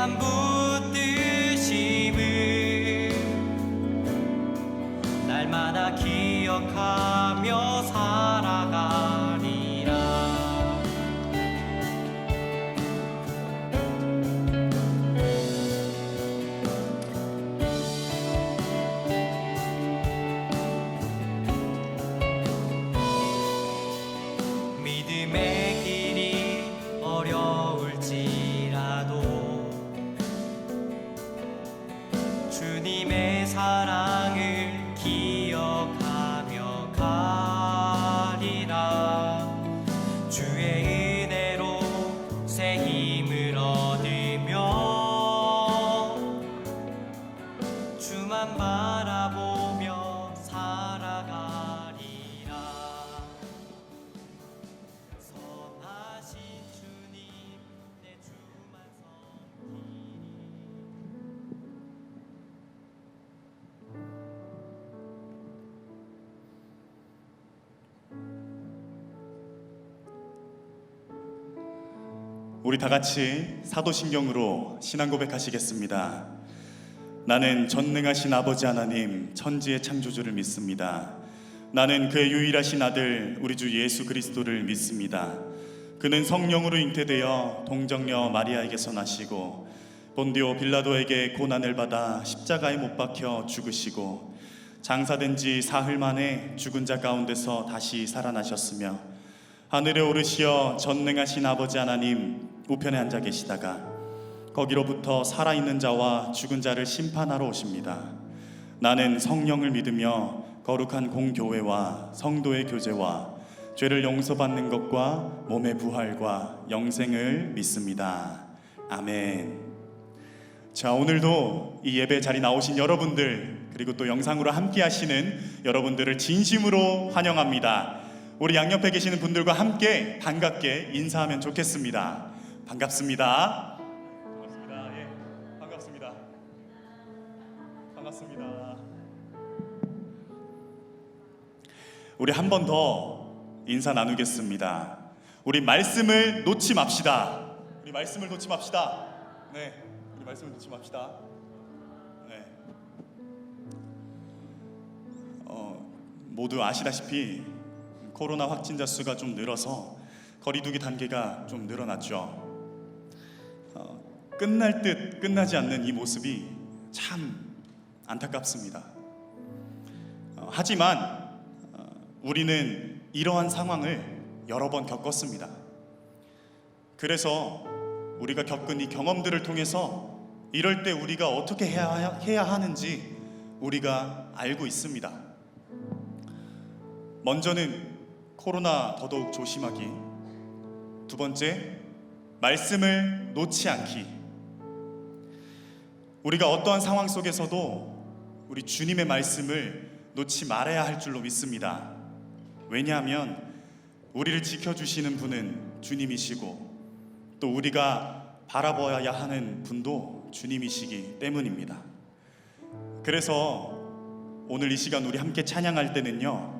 위한 붙드심을 날마다 기억하며 살아가리라. 믿음의 길이 어려울지라도 주님의 사랑을 기억하며 가리라. 주의 은혜로 새 힘을 얻으며 주만 바라보며 살아가리라. 선하신 주님 내 주만 섬기리. 우리 다 같이 사도신경으로 신앙 고백하시겠습니다. 나는 전능하신 아버지 하나님 천지의 창조주를 믿습니다. 나는 그의 유일하신 아들 우리 주 예수 그리스도를 믿습니다. 그는 성령으로 잉태되어 동정녀 마리아에게서 나시고 본디오 빌라도에게 고난을 받아 십자가에 못 박혀 죽으시고 장사된 지 사흘 만에 죽은 자 가운데서 다시 살아나셨으며 하늘에 오르시어 전능하신 아버지 하나님 우편에 앉아 계시다가 거기로부터 살아있는 자와 죽은 자를 심판하러 오십니다. 나는 성령을 믿으며 거룩한 공교회와 성도의 교제와 죄를 용서받는 것과 몸의 부활과 영생을 믿습니다. 아멘. 자, 오늘도 이 예배 자리 나오신 여러분들 그리고 또 영상으로 함께 하시는 여러분들을 진심으로 환영합니다. 우리 양옆에 계시는 분들과 함께 반갑게 인사하면 좋겠습니다. 반갑습니다. 반갑습니다. 예, 반갑습니다. 반갑습니다. 우리 한 번 더 인사 나누겠습니다. 우리 말씀을 놓지 맙시다. 우리 말씀을 놓지 맙시다. 네, 우리 말씀을 놓지 맙시다. 네. 모두 아시다시피 코로나 확진자 수가 좀 늘어서 거리두기 단계가 좀 늘어났죠. 끝날 듯 끝나지 않는 이 모습이 참 안타깝습니다. 하지만 우리는 이러한 상황을 여러 번 겪었습니다. 그래서 우리가 겪은 이 경험들을 통해서 이럴 때 우리가 어떻게 해야 하는지 우리가 알고 있습니다. 먼저는 코로나 더더욱 조심하기, 두 번째 말씀을 놓지 않기. 우리가 어떠한 상황 속에서도 우리 주님의 말씀을 놓지 말아야 할 줄로 믿습니다. 왜냐하면 우리를 지켜주시는 분은 주님이시고 또 우리가 바라봐야 하는 분도 주님이시기 때문입니다. 그래서 오늘 이 시간 우리 함께 찬양할 때는요,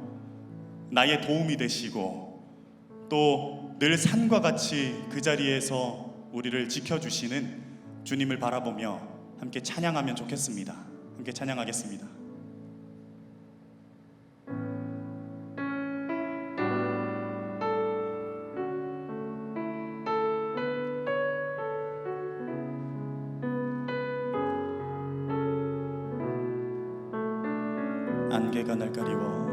나의 도움이 되시고 또 늘 산과 같이 그 자리에서 우리를 지켜주시는 주님을 바라보며 함께 찬양하면 좋겠습니다. 함께 찬양하겠습니다. 안개가 날 가리워,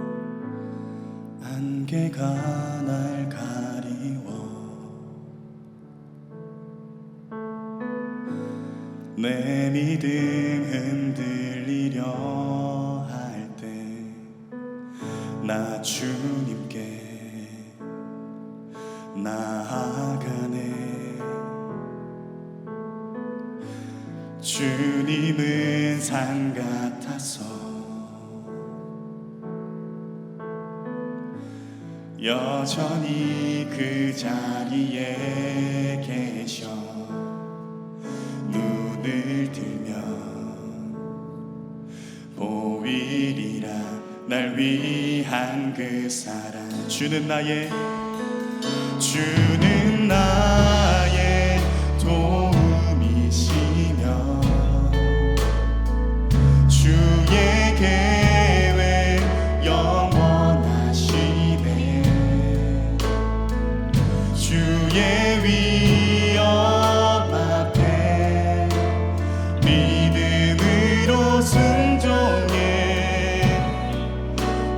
안개가 날 가리워, 내 믿음 흔들리려 할 때 나 주님께 나아가네. 주님은 산 같아서 여전히 그 자리에 계셔. 눈을 들면 보이리라 날 위한 그 사랑. 주는 나의 도움이시며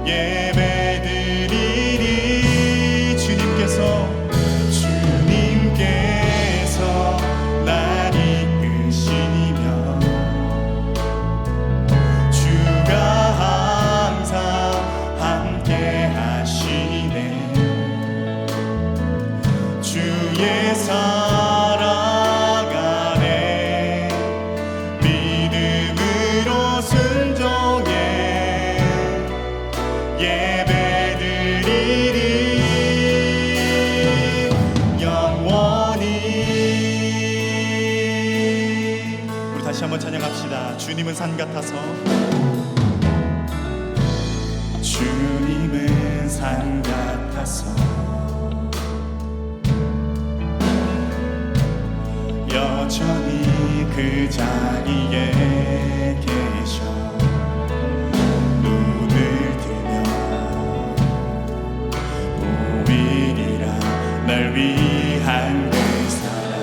예배드리리. 주님께서 날 이끄시며 주가 항상 함께 하시네. 주의 사랑 안에 믿음으로 순종해 예배드리리. 영원히. 우리 다시 한번 찬양합시다. 주님은 산 같아서. 주님은 산 같아서 여전히 그 자리에 계셔. 눈을 뜨면 보이리라 날 위한 그 사랑.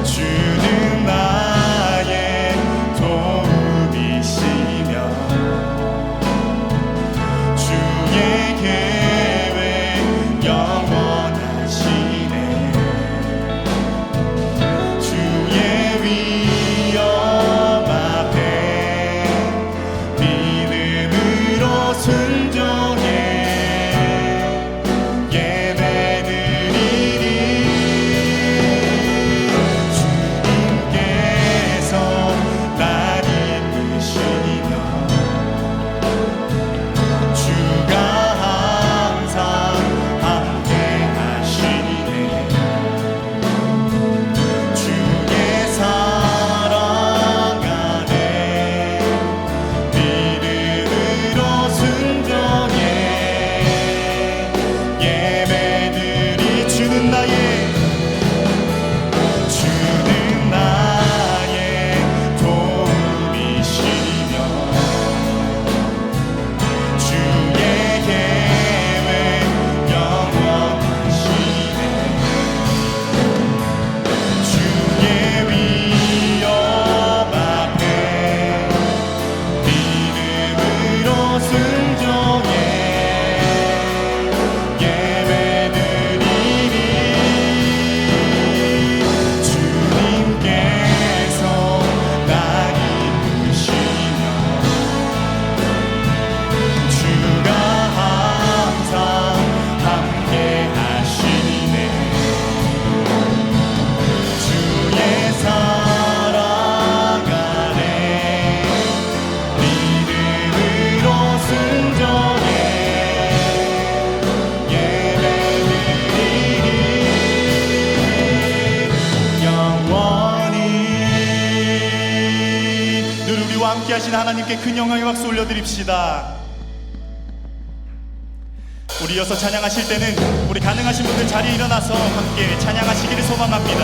주는 나의 도움이시며 주의 계획 영원하시네. 주의 위엄 앞에 믿음으로 순종해 예배드리리. 주님께서 날 이끄시며 주가 항상 함께 하시네. 주의 사랑 안에 믿음으로 순종해 예배드리. 주는 나의 도움이시며 주의 계획 영원하시네. 주의 위엄 앞에 믿음으로 순종해 예배드리리. 주님께서 날 이끄시며 주가 항상 함께 하시네. 주의 사랑 안에 믿음으로 순종해 예배드리리. 영원히. 늘 우리와 함께 하신 하나님께 큰 영광의 박수 올려드립시다. 우리 이어서 찬양하실 때는 우리 가능하신 분들 자리에 일어나서 함께 찬양하시기를 소망합니다.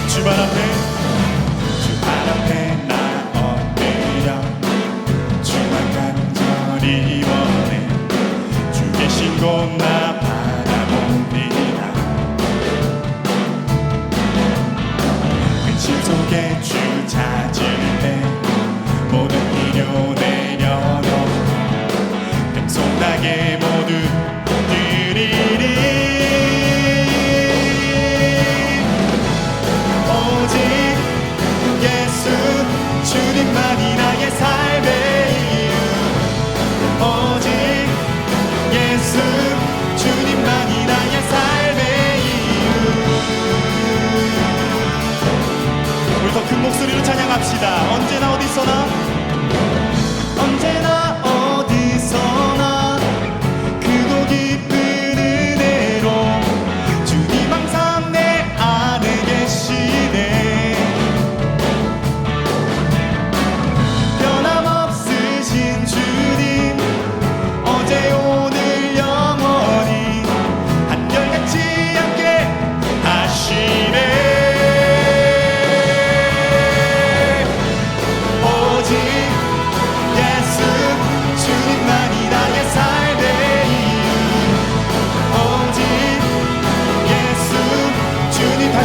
주 발 앞에 나 엎드려 주만 간절히 원해. 주 계신 곳 나 바라봅니다. 근심 속에 주 찾을 때 모든 필요 내려놓고 백성나게 모두 드리리. 오직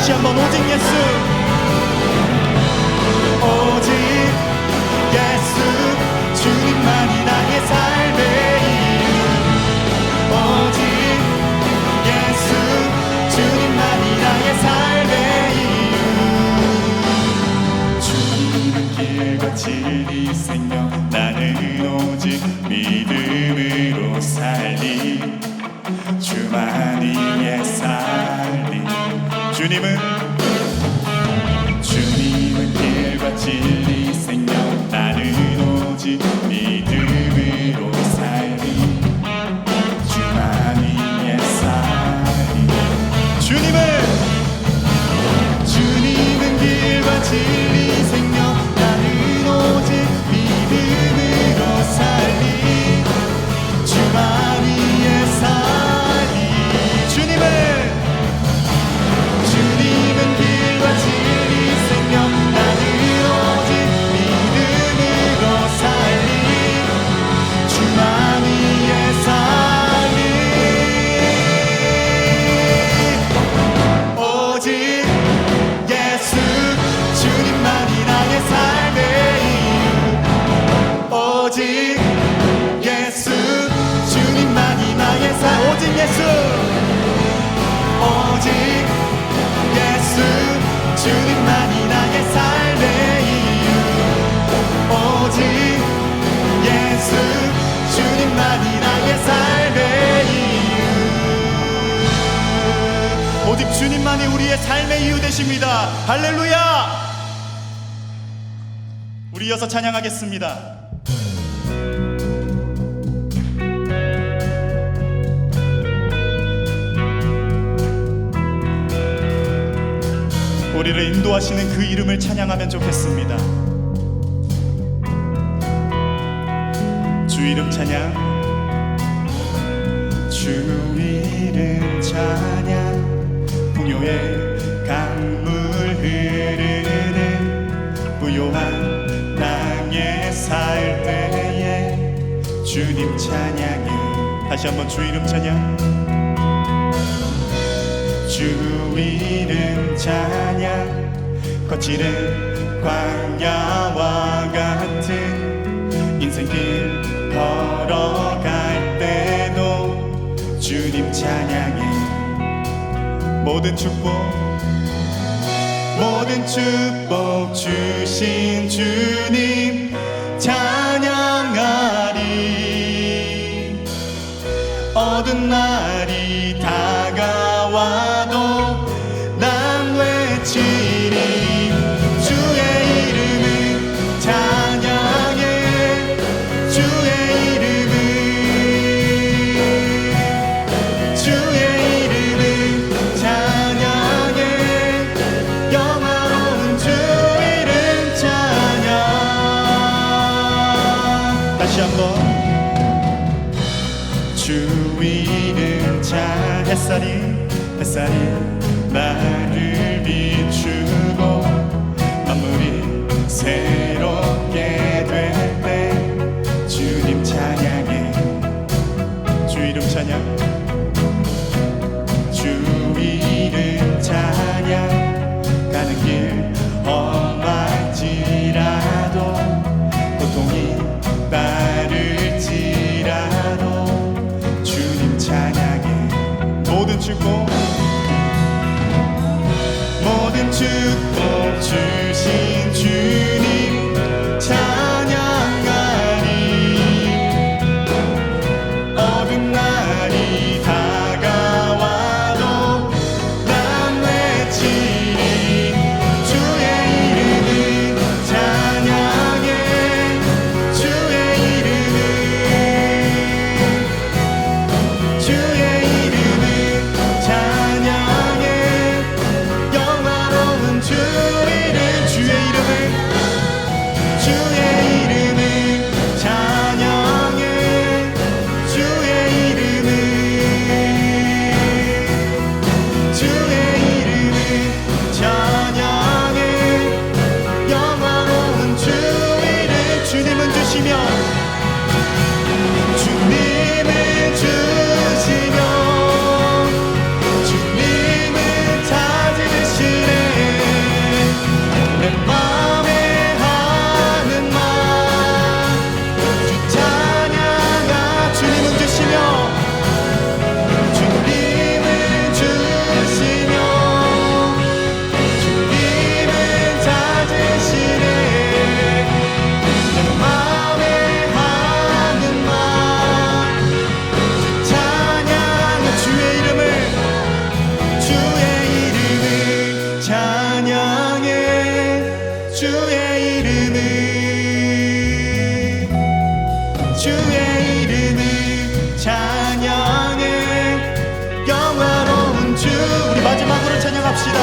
다시 한번 오직 예수, 오직 예수, 주님만이 나의 삶의 이유. 오직 예수, 주님만이 나의 삶의 이유. 주님은 길과 진리 생명, 나는 오직 믿음으로 살리. 주만이 살리. 주님은 길과 진리 생명, 나는 오직 믿음으로 살리. 주만이 살리. 주님은 길과 진리 생명, 나는 오직 믿음으로 살리. 주만이 살리. 주님은 길과 진리 생명, 나는 오직 믿음으로 살리. 주만이 살리. 오직 예수, 주님만이 나의 삶의 이유. 오직 예수, 주님만이 나의 삶. 오직 예수, 오직 예수, 주님만이 나의 삶의 이유. 오직 예수, 주님만이 나의 삶의 이유. 오직 주님만이 우리의 삶의 이유 되십니다. 할렐루야. 우리 이어서 찬양하겠습니다. 우리를 인도하시는 그 이름을 찬양하면 좋겠습니다. 주 이름 찬양, 주 이름 찬양. 풍요의 강물 흐르는 부요한 땅에 살 때에 주님 찬양해. 다시 한번 주 이름 찬양, 주 이름 찬양. 거칠은 광야와 같은 인생길 걸어갈 때도 주님 찬양해. 모든 축복 주신 주님 찬양하리. 어두운 날이 다가와도 난 외치리. 주의 이름을 찬양해. 주의 이름을 찬양해. 영화로운 주 이름 찬양. 다시 한번 주 이름 찬양해 주의 이름을 주의 이름을 찬양해 영화로운 주 우리 마지막으로 찬양합시다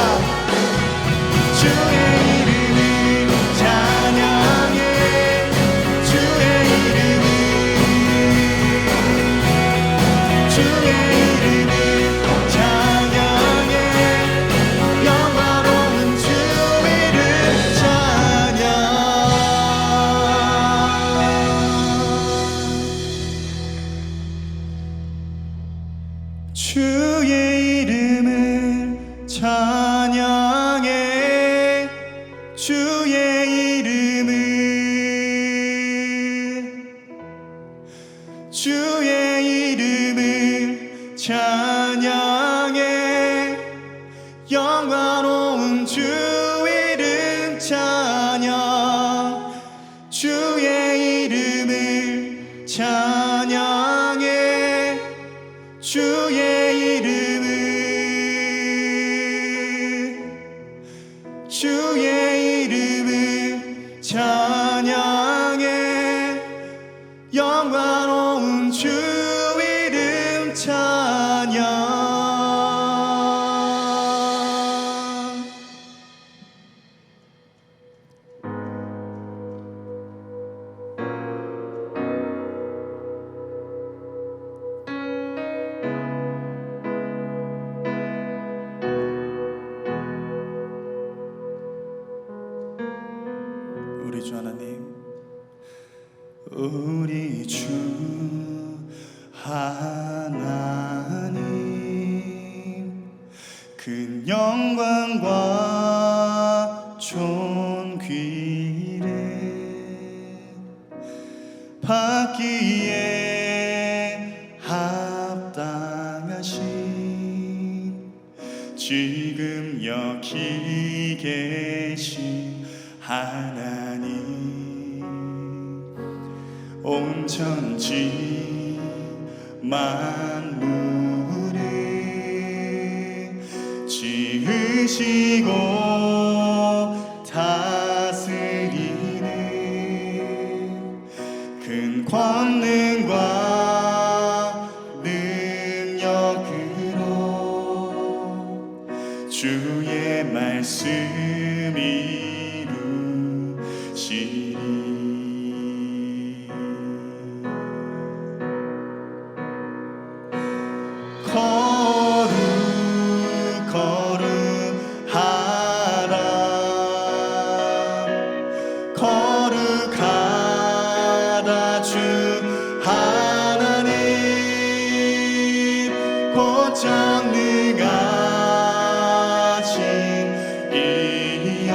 주의 이름을 찬양해 주의 이름을 주의 이름을 찬양해 영화로운 주 이름 찬양 주의 이름을 찬양해 주의 이름을 주의 이름을 찬양해 영화로운 주 이름 찬양 주의 이름을 찬양해 주의 이름을 주의 이름을 찬양해 영화로운 주 이름 찬양 우리 주 하나님 우리 주 하나님 큰 영광과 존귀를 받기에 합당하신 지금 여기 계신 하나님 온 천지 만물을 지으시고 다스리는 큰 권능과 능력으로 주의 말씀이 거룩하다 주 하나님 곧 전능하신 이여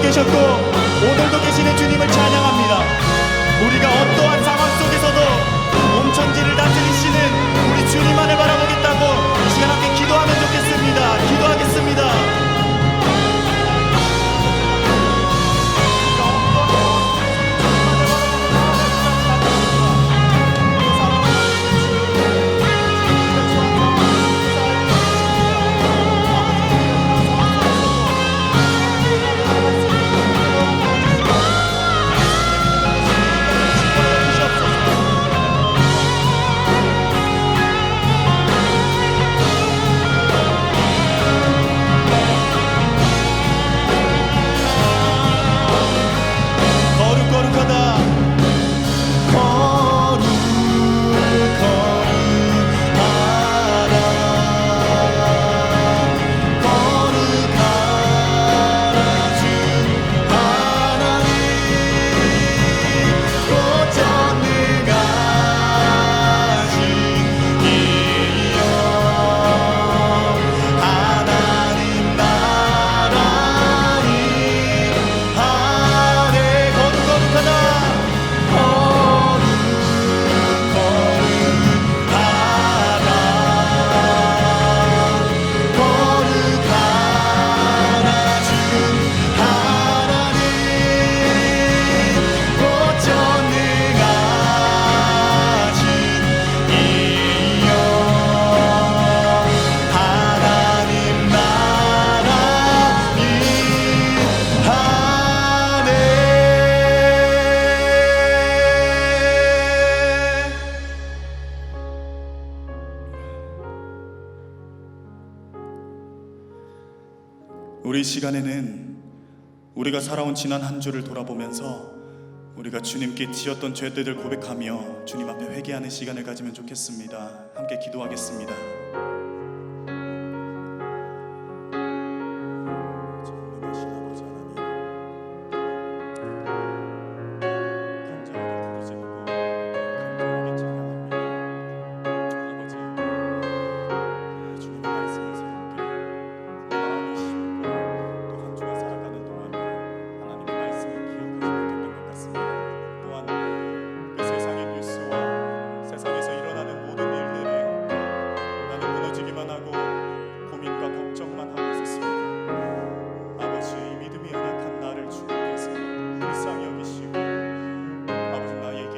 계셨고 오늘도 계시는 주님을 찬양합니다. 우리가 어떠한 상황 속에서도 온 천지를 다스리시는 우리 주님만을 바라보겠다고 이 시간 함께 기도하면 좋겠습니다. 기도하겠습니다. 우리 시간에는 우리가 살아온 지난 한 주를 돌아보면서 우리가 주님께 지었던 죄들을 고백하며 주님 앞에 회개하는 시간을 가지면 좋겠습니다. 함께 기도하겠습니다. 전능하신 아버지 하나님, 간절하게 부르짖고 간절하게 찬양합니다. 아버지, 주님의 말씀을 새롭게 마음이 심고 또 한 주가 살아가는 동안에 하나님의 말씀을 기억하지 못했던 것 같습니다. 또한 그 세상의 뉴스와 세상에서 일어나는 모든 일들에 나는 무너지기만 하고 고민과 걱정만 하고 있었습니다. 아버지, 이 믿음이 연약한 나를 주님께서 불쌍히 여기시고 아버지 나에게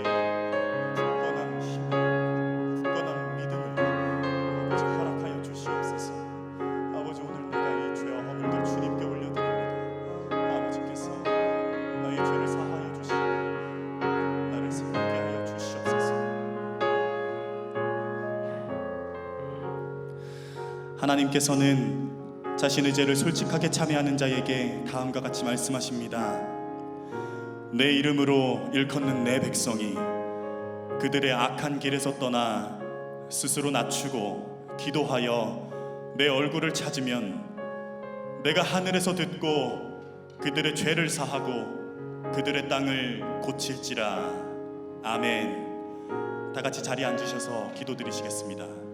굳건한 힘, 굳건한 믿음을 아버지 허락하여 주시옵소서. 아버지, 오늘 내가 이 죄와 허물들 주님께 올려드립니다. 아버지께서 나의 죄를 사하여 주시고 나를 새롭게 하여 주시옵소서. 하나님께서는 자신의 죄를 솔직하게 참회하는 자에게 다음과 같이 말씀하십니다. 내 이름으로 일컫는 내 백성이 그들의 악한 길에서 떠나 스스로 낮추고 기도하여 내 얼굴을 찾으면 내가 하늘에서 듣고 그들의 죄를 사하고 그들의 땅을 고칠지라. 아멘. 다 같이 자리에 앉으셔서 기도드리시겠습니다.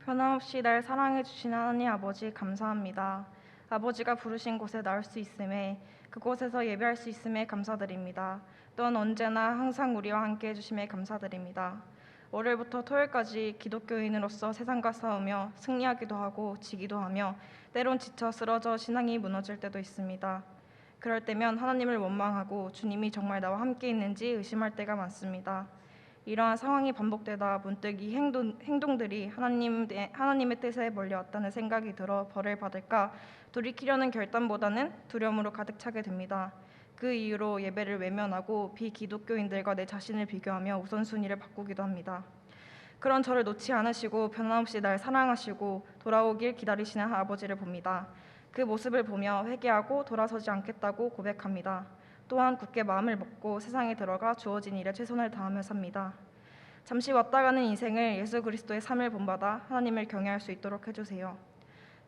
변함없이 날 사랑해 주신 하나님 아버지 감사합니다. 아버지가 부르신 곳에 나올 수 있음에 그곳에서 예배할 수 있음에 감사드립니다. 또한 언제나 항상 우리와 함께 해주심에 감사드립니다. 월요일부터 토요일까지 기독교인으로서 세상과 싸우며 승리하기도 하고 지기도 하며 때론 지쳐 쓰러져 신앙이 무너질 때도 있습니다. 그럴 때면 하나님을 원망하고 주님이 정말 나와 함께 있는지 의심할 때가 많습니다. 이러한 상황이 반복되다 문득 이 행동들이 하나님의 뜻에 멀려왔다는 생각이 들어 벌을 받을까 돌이키려는 결단보다는 두려움으로 가득 차게 됩니다. 그 이유로 예배를 외면하고 비기독교인들과 내 자신을 비교하며 우선순위를 바꾸기도 합니다. 그런 저를 놓지 않으시고 변함없이 날 사랑하시고 돌아오길 기다리시는 아버지를 봅니다. 그 모습을 보며 회개하고 돌아서지 않겠다고 고백합니다. 또한 굳게 마음을 먹고 세상에 들어가 주어진 일에 최선을 다하며 삽니다. 잠시 왔다 가는 인생을 예수 그리스도의 삶을 본받아 하나님을 경외할 수 있도록 해주세요.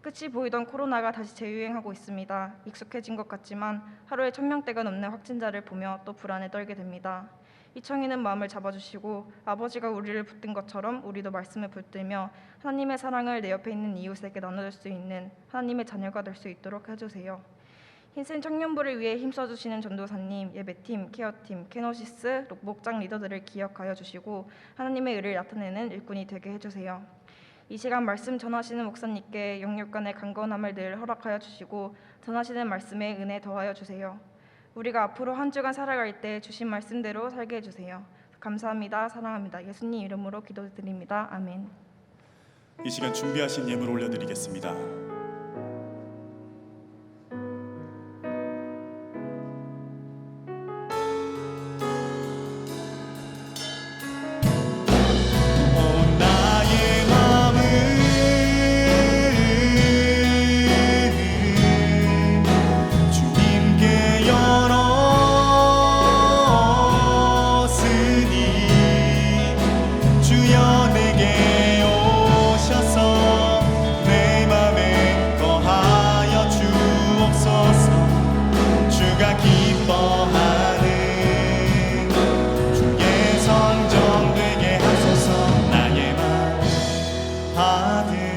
끝이 보이던 코로나가 다시 재유행하고 있습니다. 익숙해진 것 같지만 하루에 1000명대가 넘는 확진자를 보며 또 불안에 떨게 됩니다. 이청이는 마음을 잡아주시고 아버지가 우리를 붙든 것처럼 우리도 말씀을 붙들며 하나님의 사랑을 내 옆에 있는 이웃에게 나눠줄 수 있는 하나님의 자녀가 될 수 있도록 해주세요. 흰센 청년부를 위해 힘써주시는 전도사님, 예배팀, 케어팀, 케노시스, 목장 리더들을 기억하여 주시고 하나님의 의를 나타내는 일꾼이 되게 해주세요. 이 시간 말씀 전하시는 목사님께 영육간의 강건함을 늘 허락하여 주시고 전하시는 말씀에 은혜 더하여 주세요. 우리가 앞으로 한 주간 살아갈 때 주신 말씀대로 살게 해주세요. 감사합니다. 사랑합니다. 예수님 이름으로 기도드립니다. 아멘. 이 시간 준비하신 예물 올려드리겠습니다. 나의 마음을 주님께 열었으니 주여 내게 오셔서 내 맘에 거하여 주옵소서. 주가 기뻐하는 주의 성전 되게 하소서. 나의 맘 받으소서.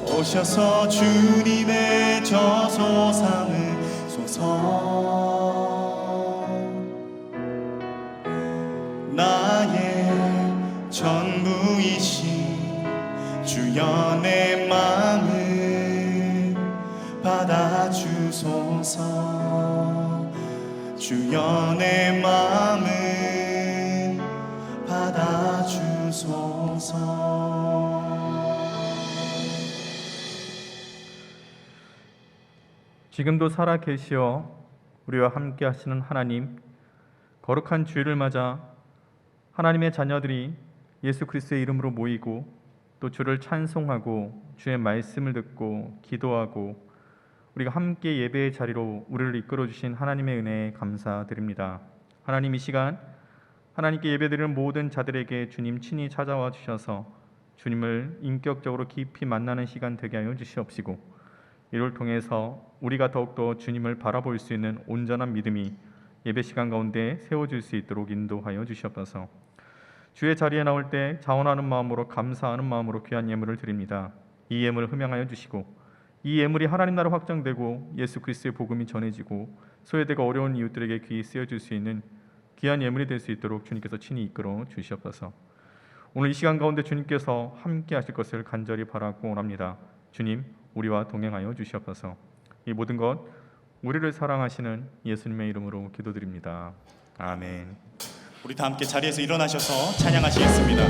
오셔서 주님의 저소 삼으소서. 나의 전부이신 주여 내 마음을 받아주소서. 주여 내 마음을 받아주소서. 지금도 살아 계시어 우리와 함께 하시는 하나님, 거룩한 주일을 맞아 하나님의 자녀들이 예수 그리스도의 이름으로 모이고 또 주를 찬송하고 주의 말씀을 듣고 기도하고 우리가 함께 예배의 자리로 우리를 이끌어 주신 하나님의 은혜에 감사드립니다. 하나님, 이 시간 하나님께 예배드리는 모든 자들에게 주님 친히 찾아와 주셔서 주님을 인격적으로 깊이 만나는 시간 되게 하여 주시옵시고 이를 통해서 우리가 더욱더 주님을 바라볼 수 있는 온전한 믿음이 예배 시간 가운데 세워질 수 있도록 인도하여 주시옵소서. 주의 자리에 나올 때 자원하는 마음으로 감사하는 마음으로 귀한 예물을 드립니다. 이 예물을 흠양하여 주시고 이 예물이 하나님 나라 확장되고 예수 그리스도의 복음이 전해지고 소외되고 어려운 이웃들에게 귀히 쓰여질 수 있는 귀한 예물이 될 수 있도록 주님께서 친히 이끌어 주시옵소서. 오늘 이 시간 가운데 주님께서 함께 하실 것을 간절히 바라고 원합니다. 주님, 우리와 동행하여 주시옵소서. 이 모든 것 우리를 사랑하시는 예수님의 이름으로 기도드립니다. 아멘. 우리 다 함께 자리에서 일어나셔서 찬양하시겠습니다.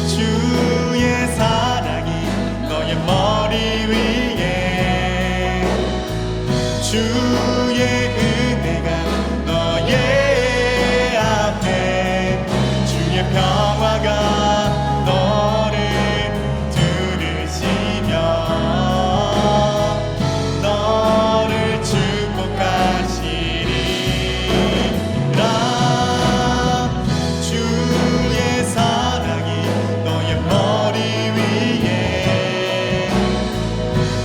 주의 사랑이 너의 머리 위에 주의 은혜가 너의 앞에 주의 평화가 너를 두르시며 너를 축복하시리라. 주의 사랑이 너의 머리 위에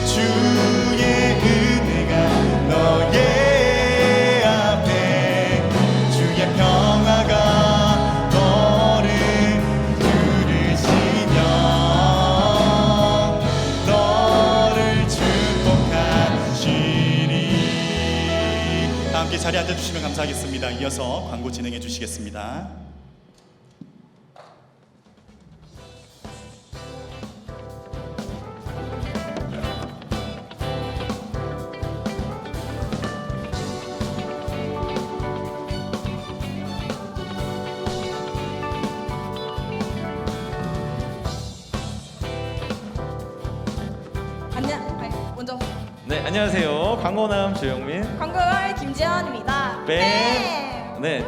주의 은혜가 너의 앞에 주의 평화가 너를 두르시며 너를 축복하시리. 다 함께 자리에 앉아주시면 감사하겠습니다. 이어서 광고 진행해 주시겠습니다. 먼저 네, 안녕하세요. 광고남 조영민. 광고월 김지연입니다. 네. 네.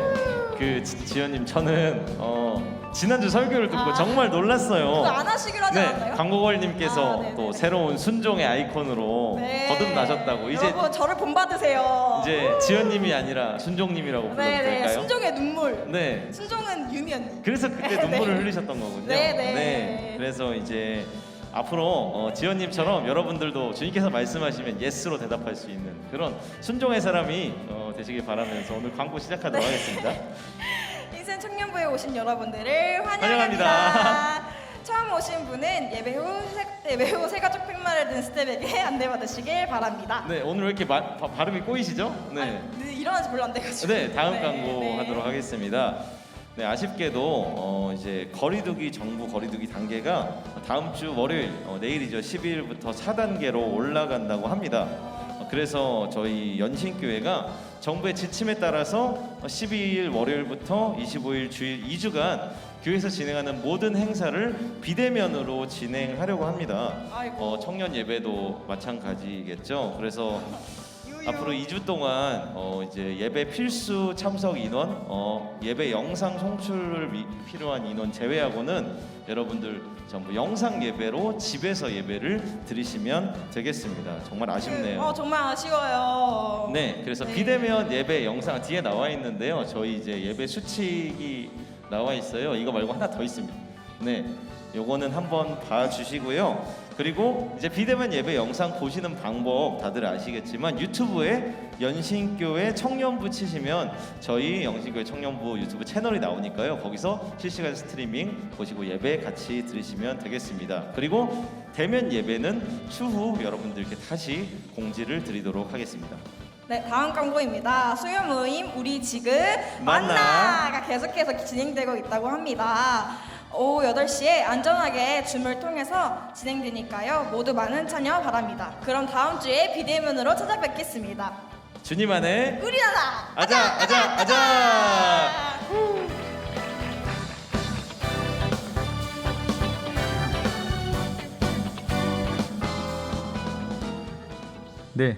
지연님, 저는 지난주 설교를 듣고 정말 놀랐어요. 그거 안 하시기로 하지 네, 않았나요? 광고걸님께서 아, 네네네. 또 새로운 순종의 아이콘으로 네. 거듭나셨다고. 이제 여러분 저를 본받으세요. 이제 지연님이 아니라 순종님이라고 불러도 네네 될까요? 순종의 눈물. 네. 순종은 유미 언니. 그래서 그때 네, 눈물을 네. 흘리셨던 거군요. 네. 그래서 이제 앞으로 지연님처럼 여러분들도 주님께서 말씀하시면 예스로 대답할 수 있는 그런 순종의 사람이 되시길 바라면서 오늘 광고 시작하도록 하겠습니다. 인생 청년부에 오신 여러분들을 환영합니다. 환영합니다. 처음 오신 분은 예배 후 새가족 팻말을 든 스텝에게 안내받으시길 바랍니다. 네, 오늘 왜 이렇게 발음이 꼬이시죠? 네. 네, 일어나지 별로 안 돼가지고. 네, 다음 네, 광고 네. 하도록 하겠습니다. 네, 아쉽게도 이제 거리두기 정부 거리두기 단계가 다음 주 월요일 내일이죠. 12일부터 4단계로 올라간다고 합니다. 그래서 저희 연신교회가 정부의 지침에 따라서 12일 월요일부터 25일 주일 2주간 교회에서 진행하는 모든 행사를 비대면으로 진행하려고 합니다. 아이고. 청년 예배도 마찬가지겠죠. 그래서 앞으로 2주 동안 이제 예배 필수 참석 인원, 예배 영상 송출을 필요한 인원 제외하고는 여러분들 전부 영상 예배로 집에서 예배를 드리시면 되겠습니다. 정말 아쉽네요. 정말 아쉬워요. 네, 그래서 네. 비대면 예배 영상 뒤에 나와 있는데요. 저희 이제 예배 수칙이 나와 있어요. 이거 말고 하나 더 있습니다. 네, 요거는 한번 봐주시고요. 그리고 이제 비대면 예배 영상 보시는 방법 다들 아시겠지만 유튜브에 연신교회 청년부 치시면 저희 연신교회 청년부 유튜브 채널이 나오니까요. 거기서 실시간 스트리밍 보시고 예배 같이 들으시면 되겠습니다. 그리고 대면 예배는 추후 여러분들께 다시 공지를 드리도록 하겠습니다. 네, 다음 광고입니다. 수요 모임 우리 지금 만나. 만나가 계속해서 진행되고 있다고 합니다. 오후 8시에 안전하게 줌을 통해서 진행되니까요. 모두 많은 참여 바랍니다. 그럼 다음 주에 비대면으로 찾아뵙겠습니다. 주님 안에 우리 나라! 아자. 네,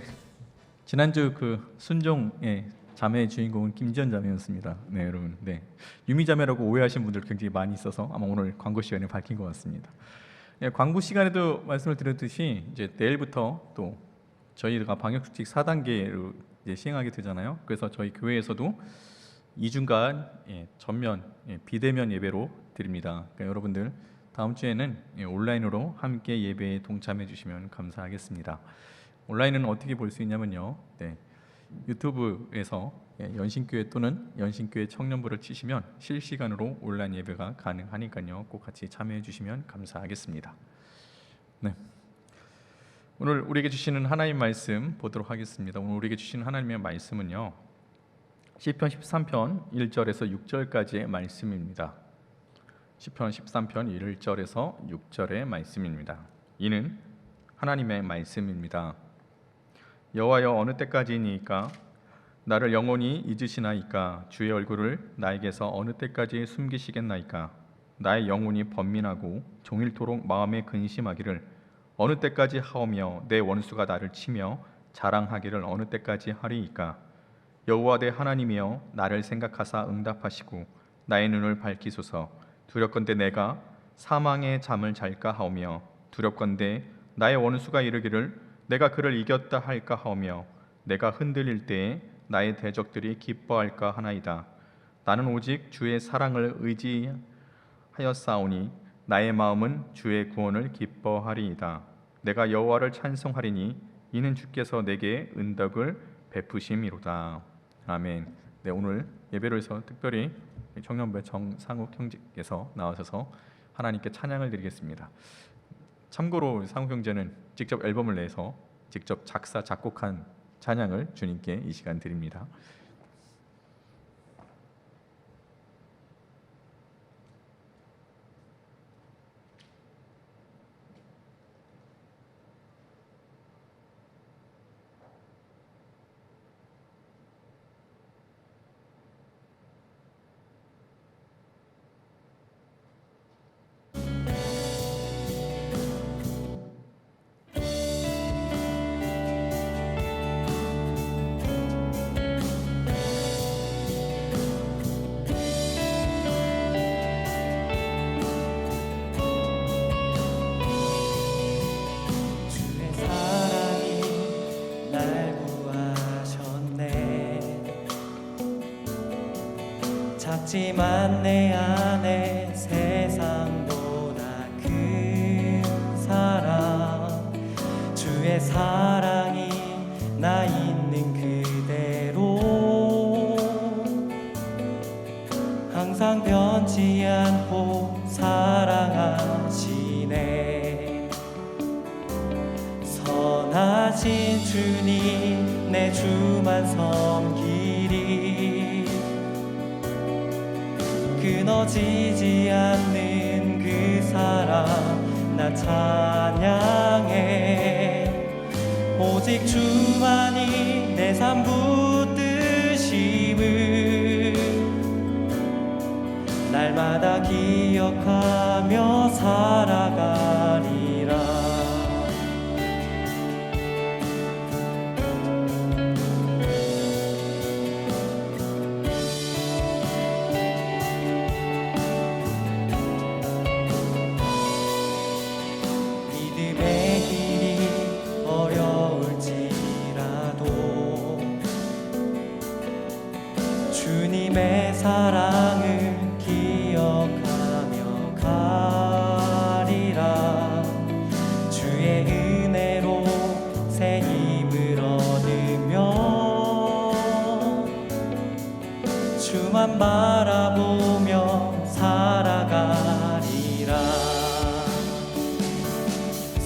지난주 그 순종의 자매의 주인공은 김지연 자매였습니다. 네, 여러분. 네, 유미 자매라고 오해하신 분들 굉장히 많이 있어서 아마 오늘 광고 시간에 밝힌 것 같습니다. 네, 광고 시간에도 말씀을 드렸듯이 이제 내일부터 또 저희가 방역수칙 4단계로 이제 시행하게 되잖아요. 그래서 저희 교회에서도 2주간 전면 비대면 예배로 드립니다. 그러니까 여러분들 다음 주에는 온라인으로 함께 예배에 동참해 주시면 감사하겠습니다. 온라인은 어떻게 볼 수 있냐면요. 네, 유튜브에서 연신교회 또는 연신교회 청년부를 치시면 실시간으로 온라인 예배가 가능하니까요. 꼭 같이 참여해 주시면 감사하겠습니다. 네, 오늘 우리에게 주시는 하나님 말씀 보도록 하겠습니다. 오늘 우리에게 주시는 하나님의 말씀은요. 시편 13편 1절에서 6절까지의 말씀입니다. 시편 13편 1절에서 6절의 말씀입니다. 이는 하나님의 말씀입니다. 여호와여 어느 때까지이니까 나를 영원히 잊으시나이까 주의 얼굴을 나에게서 어느 때까지 숨기시겠나이까 나의 영혼이 번민하고 종일토록 마음에 근심하기를 어느 때까지 하오며 내 원수가 나를 치며 자랑하기를 어느 때까지 하리이까 여호와 내 하나님이여 나를 생각하사 응답하시고 나의 눈을 밝히소서 두렵건대 내가 사망의 잠을 잘까 하오며 두렵건대 나의 원수가 이르기를 내가 그를 이겼다 할까 하오며 내가 흔들릴 때에 나의 대적들이 기뻐할까 하나이다. 나는 오직 주의 사랑을 의지하였사오니 나의 마음은 주의 구원을 기뻐하리이다. 내가 여호와를 찬송하리니 이는 주께서 내게 은덕을 베푸심이로다. 아멘. 네, 오늘 예배로 해서 특별히 청년부의 정상욱 형제께서 나와셔서 하나님께 찬양을 드리겠습니다. 참고로 상욱 형제는 직접 앨범을 내서 직접 작사 작곡한 찬양을 주님께 이 시간 드립니다. 작지만 내 안에 세상보다 큰 사랑 주의 사랑이 나 있는 그대로 항상 변치 않고 사랑하시네 선하신 주님 내 주만 섬기리 끊어지지 않는 그 사랑 나 찬양해 오직 주만이 내 삶 붙드심을 날마다 기억하며 살아가리라 믿음의 길이 어려울지라도 주님의 사랑을 기억하며 가리라 주의 은혜로 새 힘을 얻으며 주만 바라보며 살아가리라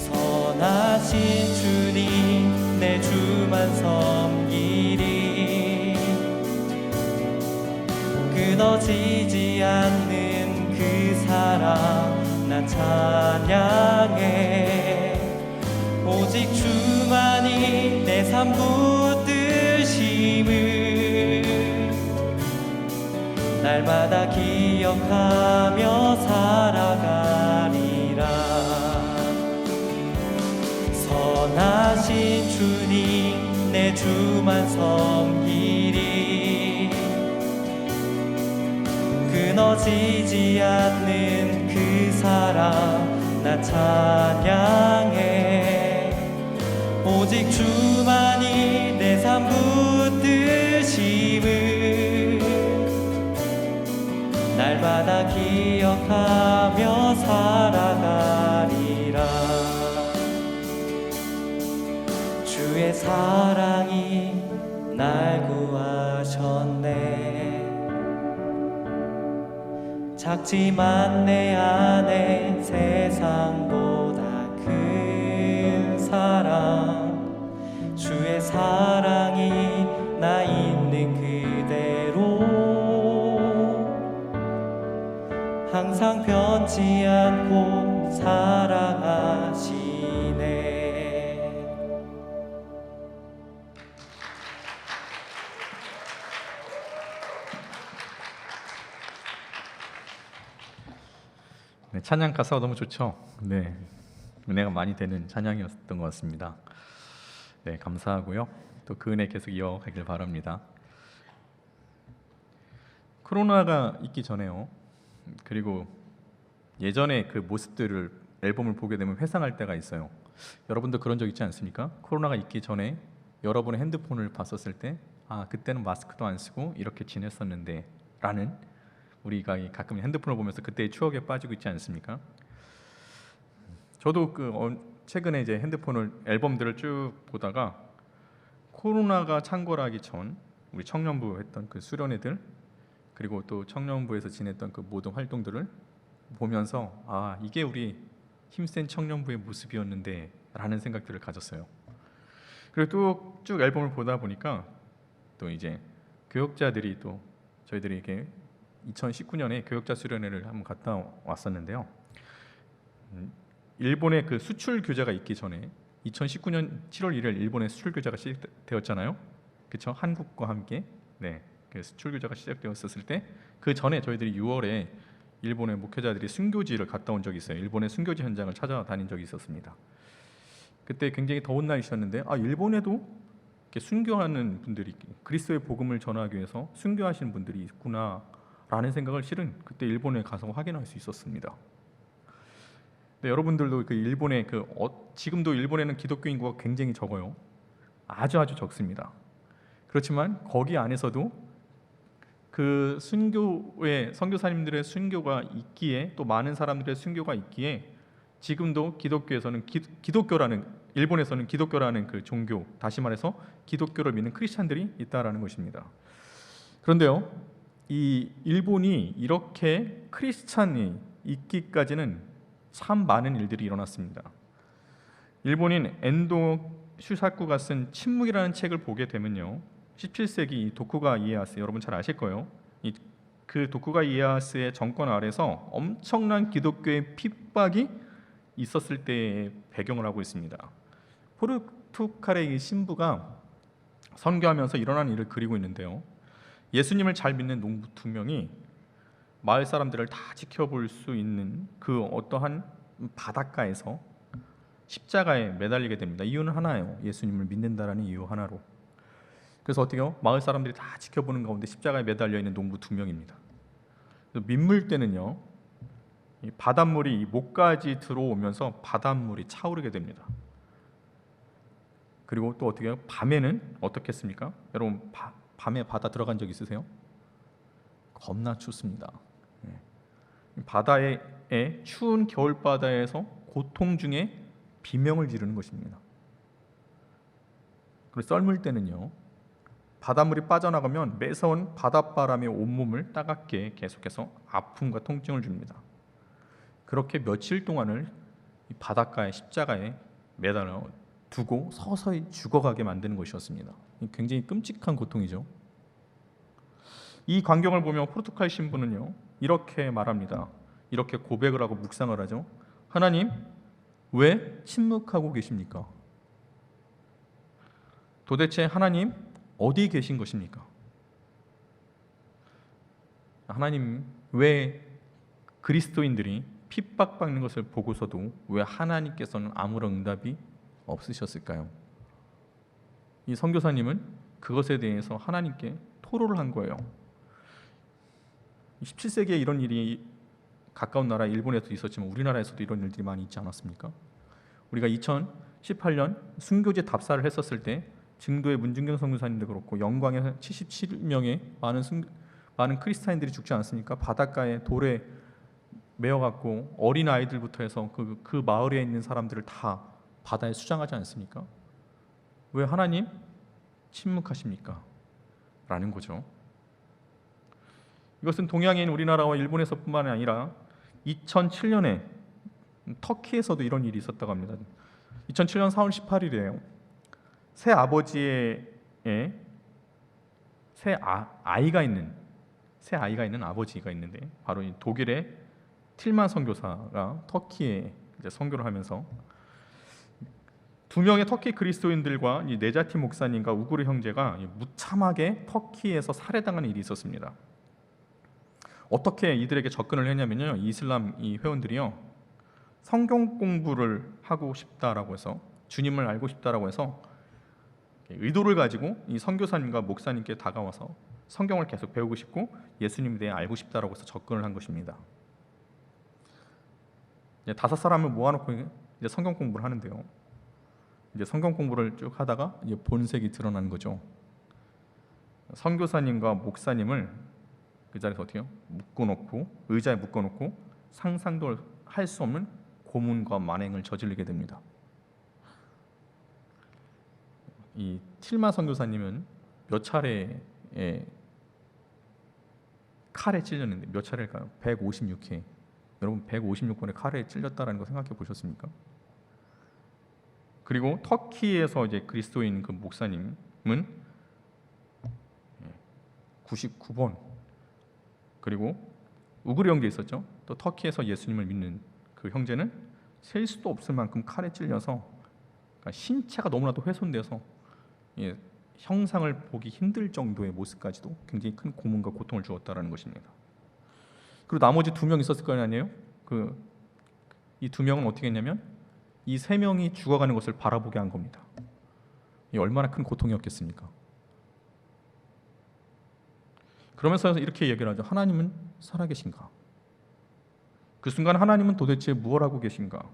선하신 주님 내 주만 섬기리 끊어지지 않는 그 사랑 나 찬양해 오직 주만이 내 삶 붙드심을 날마다 기억하며 살아가리라 선하신 주님 내 주만 섬기리 끊어지지 않는 그 사랑 나 찬양해 오직 주만이 내 삶 붙드심을 날마다 기억하며 살아가리라 주의 사랑이 날 구하셨네 작지만 내 안에 세상보다 큰 사랑 주의 사랑이 나 있는 그대로 항상 변치 않고 사랑하시네 네, 찬양 가사가 너무 좋죠. 네, 은혜가 많이 되는 찬양이었던 것 같습니다. 네, 감사하고요. 또 그 은혜 계속 이어가길 바랍니다. 코로나가 있기 전에요. 그리고 예전에 그 모습들을 앨범을 보게 되면 회상할 때가 있어요. 여러분도 그런 적 있지 않습니까? 코로나가 있기 전에 여러분의 핸드폰을 봤었을 때, 아 그때는 마스크도 안 쓰고 이렇게 지냈었는데 라는 우리가 가끔 핸드폰을 보면서 그때의 추억에 빠지고 있지 않습니까? 저도 최근에 이제 핸드폰을 앨범들을 쭉 보다가 코로나가 창궐하기 전 우리 청년부 했던 그 수련회들 그리고 또 청년부에서 지냈던 그 모든 활동들을 보면서 아 이게 우리 힘센 청년부의 모습이었는데 라는 생각들을 가졌어요. 그리고 쭉 앨범을 보다 보니까 또 이제 교역자들이 또 저희들이 이렇게 2019년에 교역자 수련회를 한번 갔다 왔었는데요. 일본의 그 수출 규제가 있기 전에 2019년 7월 1일 일본의 수출 규제가 시작되었잖아요. 그렇죠? 한국과 함께 네, 그 수출 규제가 시작되었을 때 그 전에 저희들이 6월에 일본의 목회자들이 순교지를 갔다 온 적이 있어요. 일본의 순교지 현장을 찾아다닌 적이 있었습니다. 그때 굉장히 더운 날이었는데 아 일본에도 이렇게 순교하는 분들이 그리스도의 복음을 전하기 위해서 순교하시는 분들이 있구나라는 생각을 실은 그때 일본에 가서 확인할 수 있었습니다. 네, 여러분들도 그 일본의 지금도 일본에는 기독교 인구가 굉장히 적어요. 아주 적습니다. 그렇지만 거기 안에서도 그 순교의 선교사님들의 순교가 있기에 또 많은 사람들의 순교가 있기에 지금도 기독교에서는 기독교라는 일본에서는 기독교라는 그 종교, 다시 말해서 기독교를 믿는 크리스찬들이 있다라는 것입니다. 그런데요, 이 일본이 이렇게 크리스찬이 있기까지는 참 많은 일들이 일어났습니다. 일본인 엔도 슈사쿠가 쓴 침묵이라는 책을 보게 되면요, 17세기 도쿠가 이에야스, 여러분 잘 아실 거예요. 그 도쿠가 이에야스의 정권 아래서 엄청난 기독교의 핍박이 있었을 때의 배경을 하고 있습니다. 포르투갈의 신부가 선교하면서 일어난 일을 그리고 있는데요, 예수님을 잘 믿는 농부 2명이 마을 사람들을 다 지켜볼 수 있는 그 어떠한 바닷가에서 십자가에 매달리게 됩니다. 이유는 하나예요. 예수님을 믿는다라는 이유 하나로. 그래서 어떻게요? 마을 사람들이 다 지켜보는 가운데 십자가에 매달려 있는 농부 2명입니다. 민물때는요, 이 바닷물이 목까지 들어오면서 바닷물이 차오르게 됩니다. 그리고 또 어떻게 해요? 밤에는 어떻겠습니까? 여러분 밤에 바다 들어간 적 있으세요? 겁나 춥습니다. 바다의 추운 겨울 바다에서 고통 중에 비명을 지르는 것입니다. 그리고 썰물 때는요, 바닷물이 빠져나가면 매서운 바닷바람이 온몸을 따갑게 계속해서 아픔과 통증을 줍니다. 그렇게 며칠 동안을 이 바닷가의 십자가에 매달려 두고 서서히 죽어가게 만드는 것이었습니다. 굉장히 끔찍한 고통이죠. 이 광경을 보며 포르투갈 신부는요, 이렇게 말합니다. 이렇게 고백을 하고 묵상을 하죠. 하나님, 왜 침묵하고 계십니까? 도대체 하나님 어디 계신 것입니까? 하나님, 왜 그리스도인들이 핍박받는 것을 보고서도 왜 하나님께서는 아무런 응답이 없으셨을까요? 이 선교사님은 그것에 대해서 하나님께 토로를 한 거예요. 17세기에 이런 일이 가까운 나라 일본에도 있었지만 우리나라에서도 이런 일들이 많이 있지 않았습니까? 우리가 2018년 순교제 답사를 했었을 때 증도의 문중경 선교사님도 그렇고 영광의 77명의 많은 크리스타인들이 죽지 않습니까? 바닷가에 돌에 매어갖고 어린 아이들부터 해서 그 마을에 있는 사람들을 다 바다에 수장하지 않습니까? 왜 하나님 침묵하십니까? 라는 거죠. 이것은 동양인 우리나라와 일본에서뿐만 아니라 2007년에 터키에서도 이런 일이 있었다고 합니다. 2007년 4월 18일이에요. 새 아버지의 아이가 있는 아버지가 있는데 바로 이 독일의 틸만 선교사가 터키에 이제 선교를 하면서 2명의 터키 그리스도인들과 이 네자티 목사님과 우구르 형제가 무참하게 터키에서 살해당하는 일이 있었습니다. 어떻게 이들에게 접근을 했냐면요, 이슬람 이 회원들이요, 성경 공부를 하고 싶다라고 해서, 주님을 알고 싶다라고 해서 의도를 가지고 이 선교사님과 목사님께 다가와서 성경을 계속 배우고 싶고 예수님에 대해 알고 싶다라고 해서 접근을 한 것입니다. 5사람을 모아놓고 이제 성경 공부를 하는데요, 이제 성경 공부를 쭉 하다가 이제 본색이 드러나는 거죠. 선교사님과 목사님을 그 자리에서 어떻게 해요? 묶어놓고, 의자에 묶어놓고 상상도 할 수 없는 고문과 만행을 저지르게 됩니다. 이 틸마 선교사님은 몇 차례 칼에 찔렸는데 몇 차례일까요? 156회. 여러분 156번의 칼에 찔렸다라는 거 생각해 보셨습니까? 그리고 터키에서 이제 그리스도인 그 목사님은 99번. 그리고 우그르 형제 있었죠. 또 터키에서 예수님을 믿는 그 형제는 셀 수도 없을 만큼 칼에 찔려서 그러니까 신체가 너무나도 훼손돼서 형상을 보기 힘들 정도의 모습까지도 굉장히 큰 고문과 고통을 주었다라는 것입니다. 그리고 나머지 2명 있었을 거 아니에요? 이 2명은 어떻게 했냐면 이 3명이 죽어가는 것을 바라보게 한 겁니다. 이 얼마나 큰 고통이었겠습니까? 그러면서 이렇게 얘기를 하죠. 하나님은 살아계신가? 그 순간 하나님은 도대체 무엇 하고 계신가?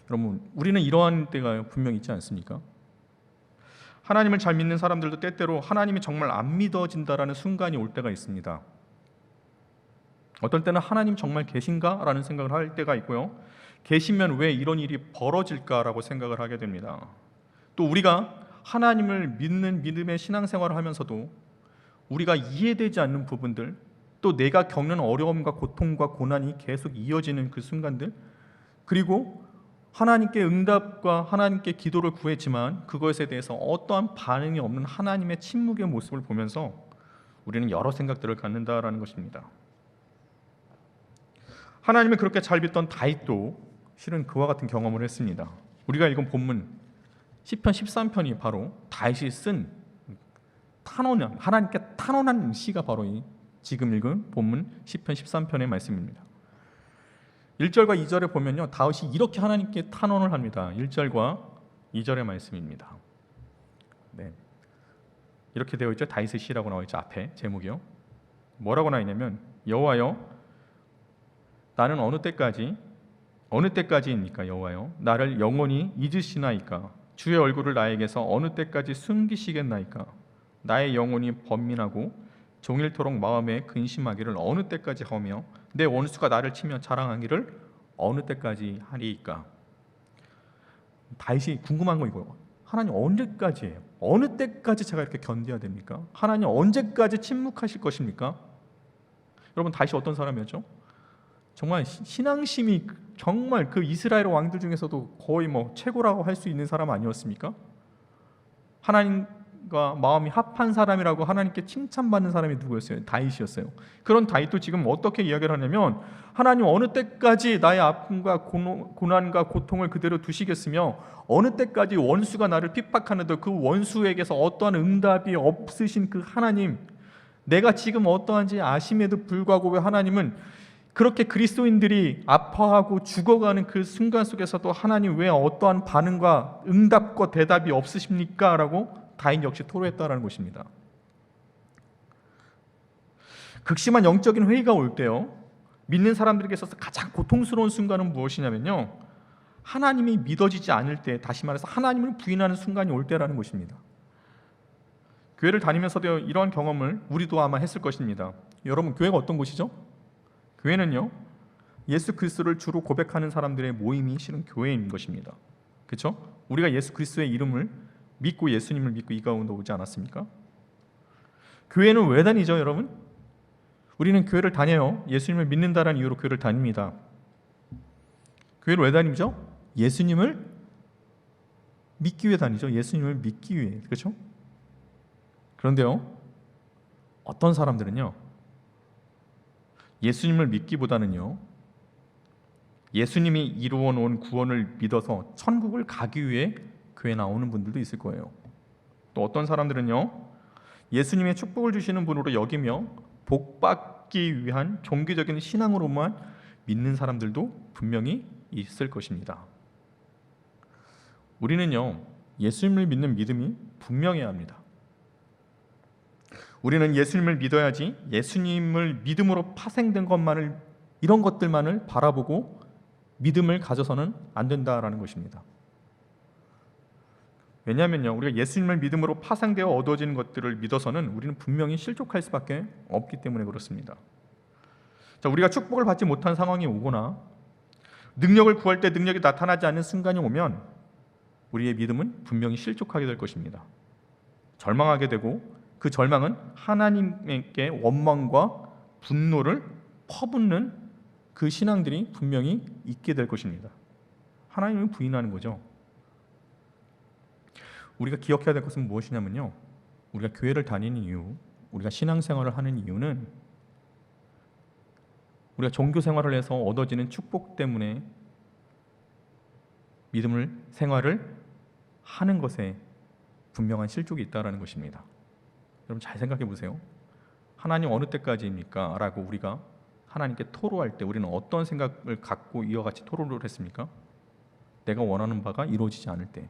여러분, 우리는 이러한 때가 분명히 있지 않습니까? 하나님을 잘 믿는 사람들도 때때로 하나님이 정말 안 믿어진다라는 순간이 올 때가 있습니다. 어떨 때는 하나님 정말 계신가? 라는 생각을 할 때가 있고요. 계시면 왜 이런 일이 벌어질까라고 생각을 하게 됩니다. 또 우리가 하나님을 믿는 믿음의 신앙생활을 하면서도 우리가 이해되지 않는 부분들, 또 내가 겪는 어려움과 고통과 고난이 계속 이어지는 그 순간들, 그리고 하나님께 응답과 하나님께 기도를 구했지만 그것에 대해서 어떠한 반응이 없는 하나님의 침묵의 모습을 보면서 우리는 여러 생각들을 갖는다라는 것입니다. 하나님을 그렇게 잘 믿던 다윗도 실은 그와 같은 경험을 했습니다. 우리가 읽은 본문 시편 13편이 바로 다윗이 쓴 탄원한, 하나님께 탄원한 시가 바로 이 지금 읽은 본문 시편 13편의 말씀입니다. 1절과 2절에 보면요, 다윗이 이렇게 하나님께 탄원을 합니다. 1절과 2절의 말씀입니다. 네, 이렇게 되어 있죠. 다윗의 시라고 나와 있죠. 앞에 제목이요. 뭐라고 나와 있냐면, 여호와여, 나는 어느 때까지입니까? 여호와여, 나를 영원히 잊으시나이까? 주의 얼굴을 나에게서 어느 때까지 숨기시겠나이까? 나의 영혼이 번민하고 종일토록 마음에 근심하기를 어느 때까지 하며 내 원수가 나를 치며 자랑하기를 어느 때까지 하리이까? 다윗이 궁금한 거 이거예요. 하나님 언제까지예요? 어느 때까지 제가 이렇게 견뎌야 됩니까? 하나님 언제까지 침묵하실 것입니까? 여러분, 다윗이 어떤 사람이었죠? 정말 신앙심이 정말 그 이스라엘 왕들 중에서도 거의 뭐 최고라고 할 수 있는 사람 아니었습니까? 하나님과 마음이 합한 사람이라고 하나님께 칭찬받는 사람이 누구였어요? 다윗이었어요. 그런 다윗도 지금 어떻게 이야기를 하냐면, 하나님 어느 때까지 나의 아픔과 고난과 고통을 그대로 두시겠으며 어느 때까지 원수가 나를 핍박하는데 그 원수에게서 어떠한 응답이 없으신 그 하나님, 내가 지금 어떠한지 아심에도 불구하고 왜 하나님은 그렇게 그리스도인들이 아파하고 죽어가는 그 순간 속에서도 하나님 왜 어떠한 반응과 응답과 대답이 없으십니까? 라고 다윗 역시 토로했다라는 것입니다. 극심한 영적인 회의가 올 때요, 믿는 사람들에게 있어서 가장 고통스러운 순간은 무엇이냐면요, 하나님이 믿어지지 않을 때, 다시 말해서 하나님을 부인하는 순간이 올 때라는 것입니다. 교회를 다니면서도 이러한 경험을 우리도 아마 했을 것입니다. 여러분, 교회가 어떤 곳이죠? 교회는요, 예수 그리스도를 주로 고백하는 사람들의 모임이 실은 교회인 것입니다. 그렇죠? 우리가 예수 그리스도의 이름을 믿고 예수님을 믿고 이 가운데 오지 않았습니까? 교회는 왜 다니죠, 여러분? 우리는 교회를 다녀요. 예수님을 믿는다라는 이유로 교회를 다닙니다. 교회를 왜 다니죠? 예수님을 믿기 위해 다니죠. 예수님을 믿기 위해. 그렇죠? 그런데요, 어떤 사람들은요, 예수님을 믿기보다는요, 예수님이 이루어 놓은 구원을 믿어서 천국을 가기 위해 교회 나오는 분들도 있을 거예요. 또 어떤 사람들은요, 예수님의 축복을 주시는 분으로 여기며 복받기 위한 종교적인 신앙으로만 믿는 사람들도 분명히 있을 것입니다. 우리는요, 예수님을 믿는 믿음이 분명해야 합니다. 우리는 예수님을 믿어야지 예수님을 믿음으로 파생된 것만을, 이런 것들만을 바라보고 믿음을 가져서는 안 된다라는 것입니다. 왜냐하면요, 우리가 예수님을 믿음으로 파생되어 얻어지는 것들을 믿어서는 우리는 분명히 실족할 수밖에 없기 때문에 그렇습니다. 자, 우리가 축복을 받지 못한 상황이 오거나 능력을 구할 때 능력이 나타나지 않는 순간이 오면 우리의 믿음은 분명히 실족하게 될 것입니다. 절망하게 되고, 그 절망은 하나님께 원망과 분노를 퍼붓는 그 신앙들이 분명히 있게 될 것입니다. 하나님을 부인하는 거죠. 우리가 기억해야 될 것은 무엇이냐면요, 우리가 교회를 다니는 이유, 우리가 신앙생활을 하는 이유는 우리가 종교생활을 해서 얻어지는 축복 때문에 믿음을 생활을 하는 것에 분명한 실족이 있다는 것입니다. 여러분, 잘 생각해 보세요. 하나님 어느 때까지입니까? 라고 우리가 하나님께 토로할 때 우리는 어떤 생각을 갖고 이와 같이 토로를 했습니까? 내가 원하는 바가 이루어지지 않을 때,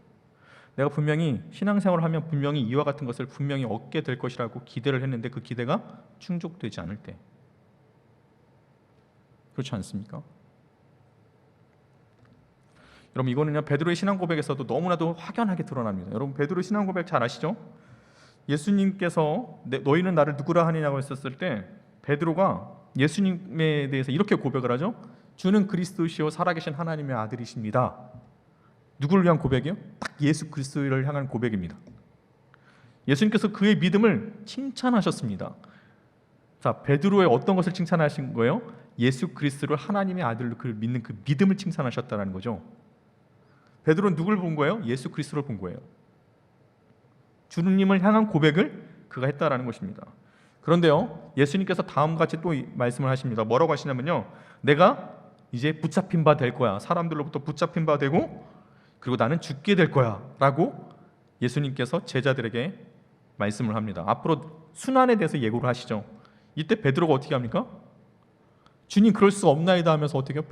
내가 분명히 신앙생활을 하면 분명히 이와 같은 것을 분명히 얻게 될 것이라고 기대를 했는데 그 기대가 충족되지 않을 때, 그렇지 않습니까? 여러분 이거는요 베드로의 신앙 고백에서도 너무나도 확연하게 드러납니다. 여러분 베드로 신앙 고백 잘 아시죠? 예수님께서 너희는 나를 누구라 하느냐고 했었을 때 베드로가 예수님에 대해서 이렇게 고백을 하죠. 주는 그리스도시요 살아계신 하나님의 아들이십니다. 누구를 위한 고백이요? 딱 예수 그리스도를 향한 고백입니다. 예수님께서 그의 믿음을 칭찬하셨습니다. 자, 베드로의 어떤 것을 칭찬하신 거예요? 예수 그리스도를 하나님의 아들로 그 믿는 그 믿음을 칭찬하셨다는 거죠. 베드로는 누굴 본 거예요? 예수 그리스도를 본 거예요. 주님을 향한 고백을 그가 했다라는 것입니다. 그런데요, 예수님께서 다음같이 또 말씀을 하십니다. 뭐라고 하시냐면요, 내가 이제 붙잡힌 바 될 거야. 사람들로부터 붙잡힌 바 되고, 그리고 나는 죽게 될 거야 라고 예수님께서 제자들에게 말씀을 합니다. 앞으로 순환에 대해서 예고를 하시죠. 이때 베드로가 어떻게 합니까? 주님 그럴 수 없나이다 하면서 어떻게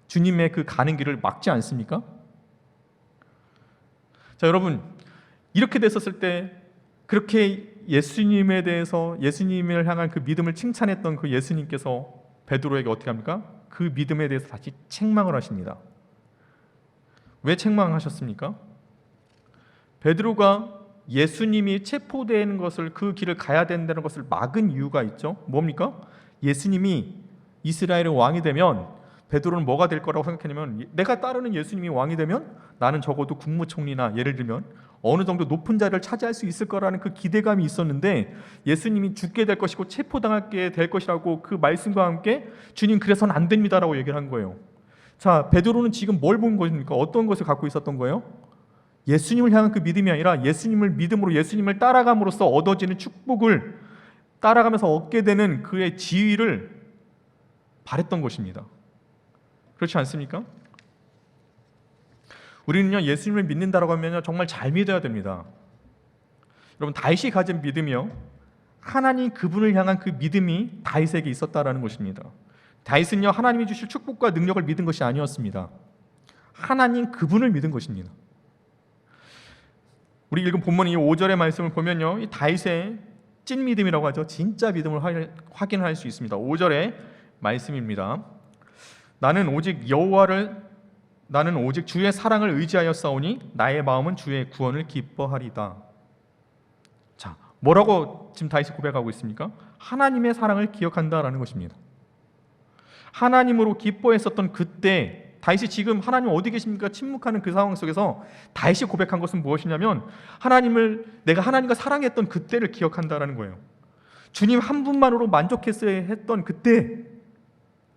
주님의 그 가는 길을 막지 않습니까? 자, 여러분 이렇게 됐었을 때 그렇게 예수님에 대해서 예수님을 향한 그 믿음을 칭찬했던 그 예수님께서 베드로에게 어떻게 합니까? 그 믿음에 대해서 다시 책망을 하십니다. 왜 책망하셨습니까? 베드로가 예수님이 체포되는 것을 그 길을 가야 된다는 것을 막은 이유가 있죠. 뭡니까? 예수님이 이스라엘의 왕이 되면 베드로는 뭐가 될 거라고 생각했냐면 내가 따르는 예수님이 왕이 되면 나는 적어도 국무총리나 예를 들면 어느 정도 높은 자리를 차지할 수 있을 거라는 그 기대감이 있었는데 예수님이 죽게 될 것이고 체포당하게 될 것이라고 그 말씀과 함께 주님 그래서는 안 됩니다라고 얘기를 한 거예요. 자, 베드로는 지금 뭘 본 것입니까? 어떤 것을 갖고 있었던 거예요? 예수님을 향한 그 믿음이 아니라 예수님을 믿음으로 예수님을 따라감으로써 얻어지는 축복을 따라가면서 얻게 되는 그의 지위를 바랬던 것입니다. 그렇지 않습니까? 우리는요 예수님을 믿는다라고 하면요 정말 잘 믿어야 됩니다. 여러분 다윗이 가진 믿음이요 하나님 그분을 향한 그 믿음이 다윗에게 있었다라는 것입니다. 다윗은요 하나님이 주실 축복과 능력을 믿은 것이 아니었습니다. 하나님 그분을 믿은 것입니다. 우리 읽은 본문 이 5절의 말씀을 보면요 이 다윗의 찐 믿음이라고 하죠. 진짜 믿음을 확인할 수 있습니다. 5절의 말씀입니다. 나는 오직 주의 사랑을 의지하여 싸우니 나의 마음은 주의 구원을 기뻐하리다. 자, 뭐라고 지금 다윗이 고백하고 있습니까? 하나님의 사랑을 기억한다라는 것입니다. 하나님으로 기뻐했었던 그때 다윗이 지금 하나님 어디 계십니까? 침묵하는 그 상황 속에서 다윗이 고백한 것은 무엇이냐면 내가 하나님과 사랑했던 그때를 기억한다라는 거예요. 주님 한 분만으로 만족했어야 했던 그때,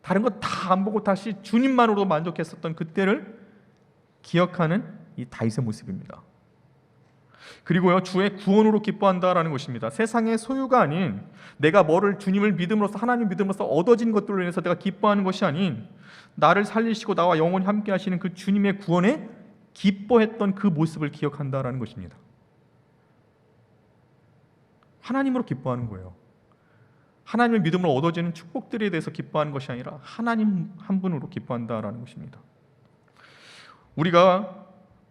다른 것 다 안 보고 다시 주님만으로 만족했었던 그때를 기억하는 이 다윗의 모습입니다. 그리고요 주의 구원으로 기뻐한다라는 것입니다. 세상의 소유가 아닌 내가 주님을 믿음으로써 하나님 믿음으로써 얻어진 것들로 인해서 내가 기뻐하는 것이 아닌 나를 살리시고 나와 영원히 함께 하시는 그 주님의 구원에 기뻐했던 그 모습을 기억한다라는 것입니다. 하나님으로 기뻐하는 거예요. 하나님의 믿음으로 얻어지는 축복들에 대해서 기뻐하는 것이 아니라 하나님 한 분으로 기뻐한다라는 것입니다.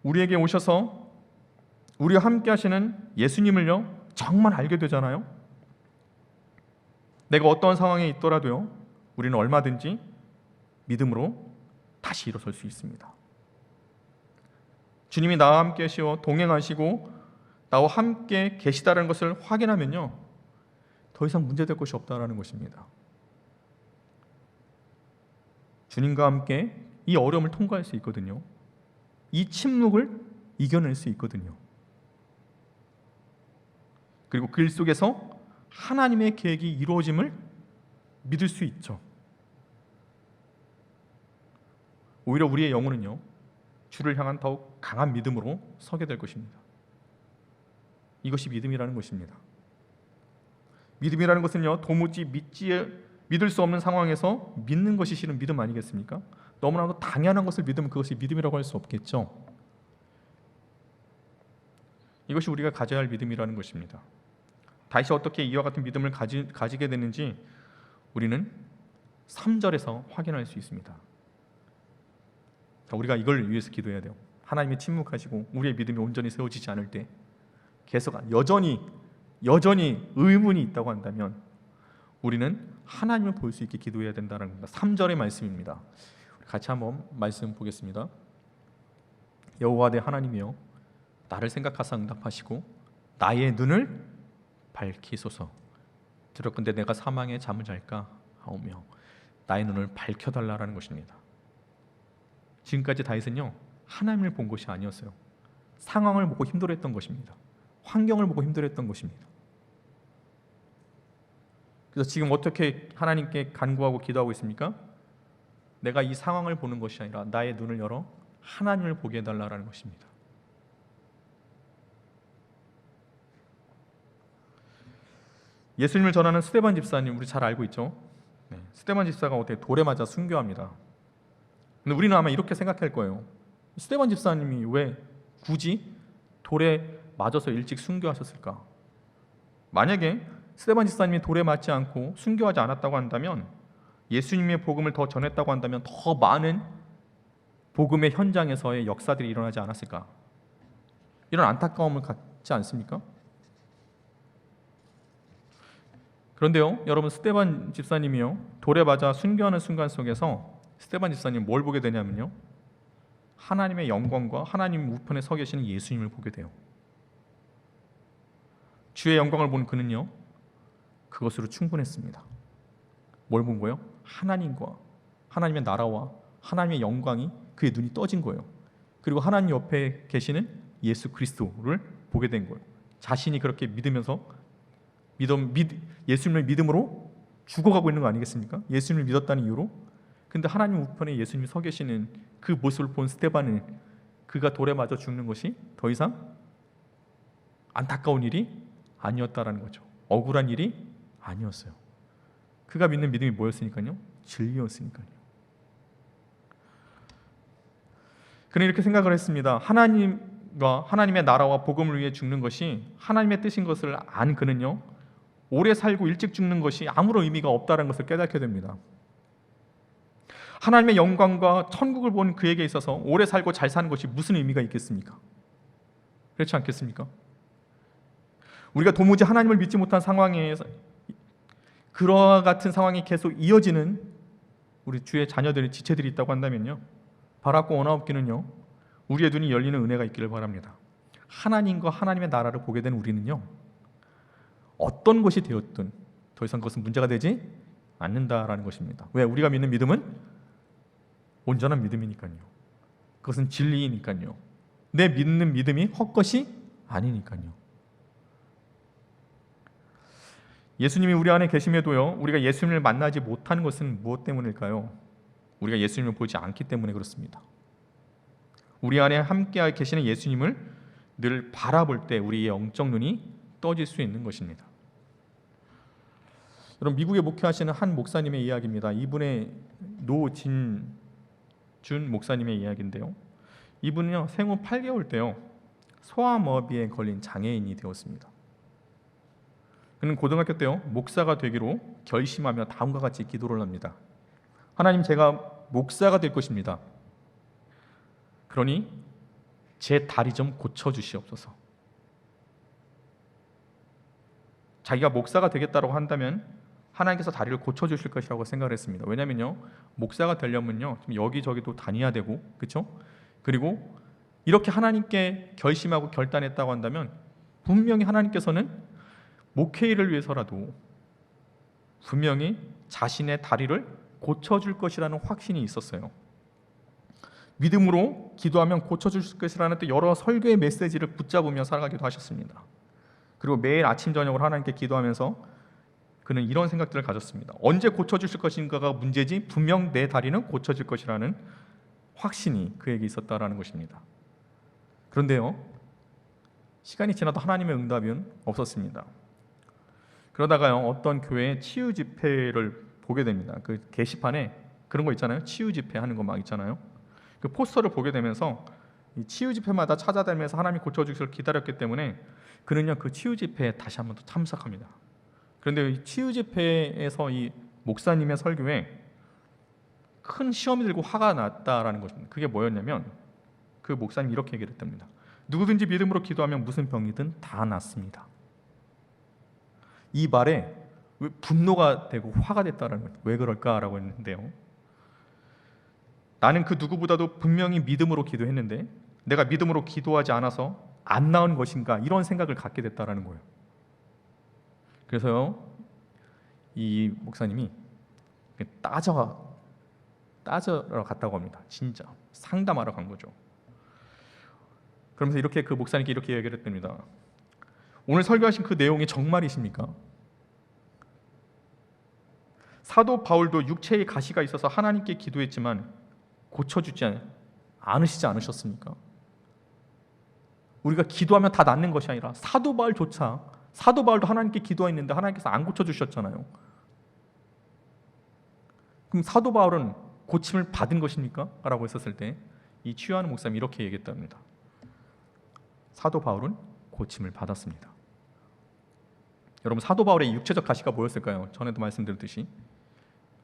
우리에게 오셔서 우리와 함께 하시는 예수님을요 정말 알게 되잖아요. 내가 어떤 상황에 있더라도요 우리는 얼마든지 믿음으로 다시 일어설 수 있습니다. 주님이 나와 함께 하시고 동행하시고 나와 함께 계시다는 것을 확인하면요 더 이상 문제될 것이 없다라는 것입니다. 주님과 함께 이 어려움을 통과할 수 있거든요. 이 침묵을 이겨낼 수 있거든요. 그리고 그 일 속에서 하나님의 계획이 이루어짐을 믿을 수 있죠. 오히려 우리의 영혼은요 주를 향한 더욱 강한 믿음으로 서게 될 것입니다. 이것이 믿음이라는 것입니다. 믿음이라는 것은요 도무지 믿을 수 없는 상황에서 믿는 것이 실은 믿음 아니겠습니까? 너무나도 당연한 것을 믿으면 그것이 믿음이라고 할 수 없겠죠. 이것이 우리가 가져야 할 믿음이라는 것입니다. 다윗이 어떻게 이와 같은 믿음을 가지게 되는지 우리는 3절에서 확인할 수 있습니다. 우리가 이걸 위해서 기도해야 돼요. 하나님이 침묵하시고 우리의 믿음이 온전히 세워지지 않을 때 계속 여전히 의문이 있다고 한다면 우리는 하나님을 볼 수 있게 기도해야 된다는 겁니다. 3절의 말씀입니다. 같이 한번 말씀 보겠습니다. 여호와 내 하나님이여 나를 생각하사 응답하시고 나의 눈을 밝히소서. 들었건대 내가 사망의 잠을 잘까 하오며 나의 눈을 밝혀달라라는 것입니다. 지금까지 다윗은요 하나님을 본 것이 아니었어요. 상황을 보고 힘들어했던 것입니다. 환경을 보고 힘들어했던 것입니다. 그래서 지금 어떻게 하나님께 간구하고 기도하고 있습니까? 내가 이 상황을 보는 것이 아니라 나의 눈을 열어 하나님을 보게 해달라는 것입니다. 예수님을 전하는 스데반 집사님 우리 잘 알고 있죠? 네, 스데반 집사가 어떻게 돌에 맞아 순교합니다. 근데 우리는 아마 이렇게 생각할 거예요. 스데반 집사님이 왜 굳이 돌에 맞아서 일찍 순교하셨을까? 만약에 스데반 집사님이 돌에 맞지 않고 순교하지 않았다고 한다면, 예수님의 복음을 더 전했다고 한다면 더 많은 복음의 현장에서의 역사들이 일어나지 않았을까? 이런 안타까움을 갖지 않습니까? 그런데요, 여러분, 스데반 집사님이요 돌에 맞아 순교하는 순간 속에서 스데반 집사님 뭘 보게 되냐면요, 하나님의 영광과 하나님 우편에 서 계시는 예수님을 보게 돼요. 주의 영광을 본 그는요 그것으로 충분했습니다. 뭘 본 거예요? 하나님과 하나님의 나라와 하나님의 영광이 그의 눈이 떠진 거예요. 그리고 하나님 옆에 계시는 예수 그리스도를 보게 된 거예요. 자신이 그렇게 믿으면서 예수님을 믿음으로 죽어가고 있는 거 아니겠습니까? 예수님을 믿었다는 이유로. 근데 하나님 우편에 예수님이 서 계시는 그 모습을 본 스데반은 그가 돌에 맞아 죽는 것이 더 이상 안타까운 일이 아니었다라는 거죠. 억울한 일이 아니었어요. 그가 믿는 믿음이 뭐였으니까요? 진리였으니까요. 그는 이렇게 생각을 했습니다. 하나님과 하나님의 나라와 복음을 위해 죽는 것이 하나님의 뜻인 것을 안 그는요 오래 살고 일찍 죽는 것이 아무런 의미가 없다는 것을 깨닫게 됩니다. 하나님의 영광과 천국을 본 그에게 있어서 오래 살고 잘 사는 것이 무슨 의미가 있겠습니까? 그렇지 않겠습니까? 우리가 도무지 하나님을 믿지 못한 상황에서 그와 같은 상황이 계속 이어지는 우리 주의 자녀들의 지체들이 있다고 한다면요, 바라고 원하옵기는요 우리의 눈이 열리는 은혜가 있기를 바랍니다. 하나님과 하나님의 나라를 보게 된 우리는요 어떤 것이 되었든 더 이상 그것은 문제가 되지 않는다라는 것입니다. 왜? 우리가 믿는 믿음은 온전한 믿음이니까요. 그것은 진리이니까요. 내 믿는 믿음이 헛것이 아니니까요. 예수님이 우리 안에 계심에도요 우리가 예수님을 만나지 못하는 것은 무엇 때문일까요? 우리가 예수님을 보지 않기 때문에 그렇습니다. 우리 안에 함께 계시는 예수님을 늘 바라볼 때 우리의 영적 눈이 떠질 수 있는 것입니다. 여러분, 미국에 목회하시는 한 목사님의 이야기입니다. 이분의 노진준 목사님의 이야기인데요, 이분은요 생후 8개월 때요 소아마비에 걸린 장애인이 되었습니다. 그는 고등학교 때요 목사가 되기로 결심하며 다음과 같이 기도를 합니다. 하나님, 제가 목사가 될 것입니다. 그러니 제 다리 좀 고쳐주시옵소서. 자기가 목사가 되겠다고 한다면 하나님께서 다리를 고쳐주실 것이라고 생각을 했습니다. 왜냐면요 목사가 되려면요 좀 여기저기도 다녀야 되고, 그렇죠? 그리고 이렇게 하나님께 결심하고 결단했다고 한다면 분명히 하나님께서는 목회일을 위해서라도 분명히 자신의 다리를 고쳐줄 것이라는 확신이 있었어요. 믿음으로 기도하면 고쳐줄 것이라는 또 여러 설교의 메시지를 붙잡으며 살아가기도 하셨습니다. 그리고 매일 아침 저녁으로 하나님께 기도하면서 그는 이런 생각들을 가졌습니다. 언제 고쳐주실 것인가가 문제지 분명 내 다리는 고쳐질 것이라는 확신이 그에게 있었다라는 것입니다. 그런데요 시간이 지나도 하나님의 응답은 없었습니다. 그러다가요 어떤 교회의 치유 집회를 보게 됩니다. 그 게시판에 그런 거 있잖아요. 치유 집회 하는 거 막 있잖아요. 그 포스터를 보게 되면서 이 치유 집회마다 찾아다니면서 하나님이 고쳐주기를 기다렸기 때문에 그는요 그 치유 집회에 다시 한번 더 참석합니다. 그런데 이 치유 집회에서 이 목사님의 설교에 큰 시험이 들고 화가 났다라는 것입니다. 그게 뭐였냐면 그 목사님이 이렇게 얘기를 했답니다. 누구든지 믿음으로 기도하면 무슨 병이든 다 낫습니다. 이 말에 왜 분노가 되고 화가 됐다라는 거예요. 왜 그럴까라고 했는데요, 나는 그 누구보다도 분명히 믿음으로 기도했는데 내가 믿음으로 기도하지 않아서 안 나은 것인가 이런 생각을 갖게 됐다라는 거예요. 그래서요 이 목사님이 따져러 갔다고 합니다. 진짜 상담하러 간 거죠. 그러면서 이렇게 그 목사님께 이렇게 얘기를 했답니다. 오늘 설교하신 그 내용이 정말이십니까? 사도 바울도 육체의 가시가 있어서 하나님께 기도했지만 고쳐주지 않으시지 않으셨습니까? 우리가 기도하면 다 낫는 것이 아니라 사도 바울도 하나님께 기도했는데 하나님께서 안 고쳐주셨잖아요. 그럼 사도 바울은 고침을 받은 것입니까? 라고 했었을 때 이 치유하는 목사님이 이렇게 얘기했답니다. 사도 바울은 고침을 받았습니다. 여러분 사도 바울의 육체적 가시가 뭐였을까요? 전에도 말씀드렸듯이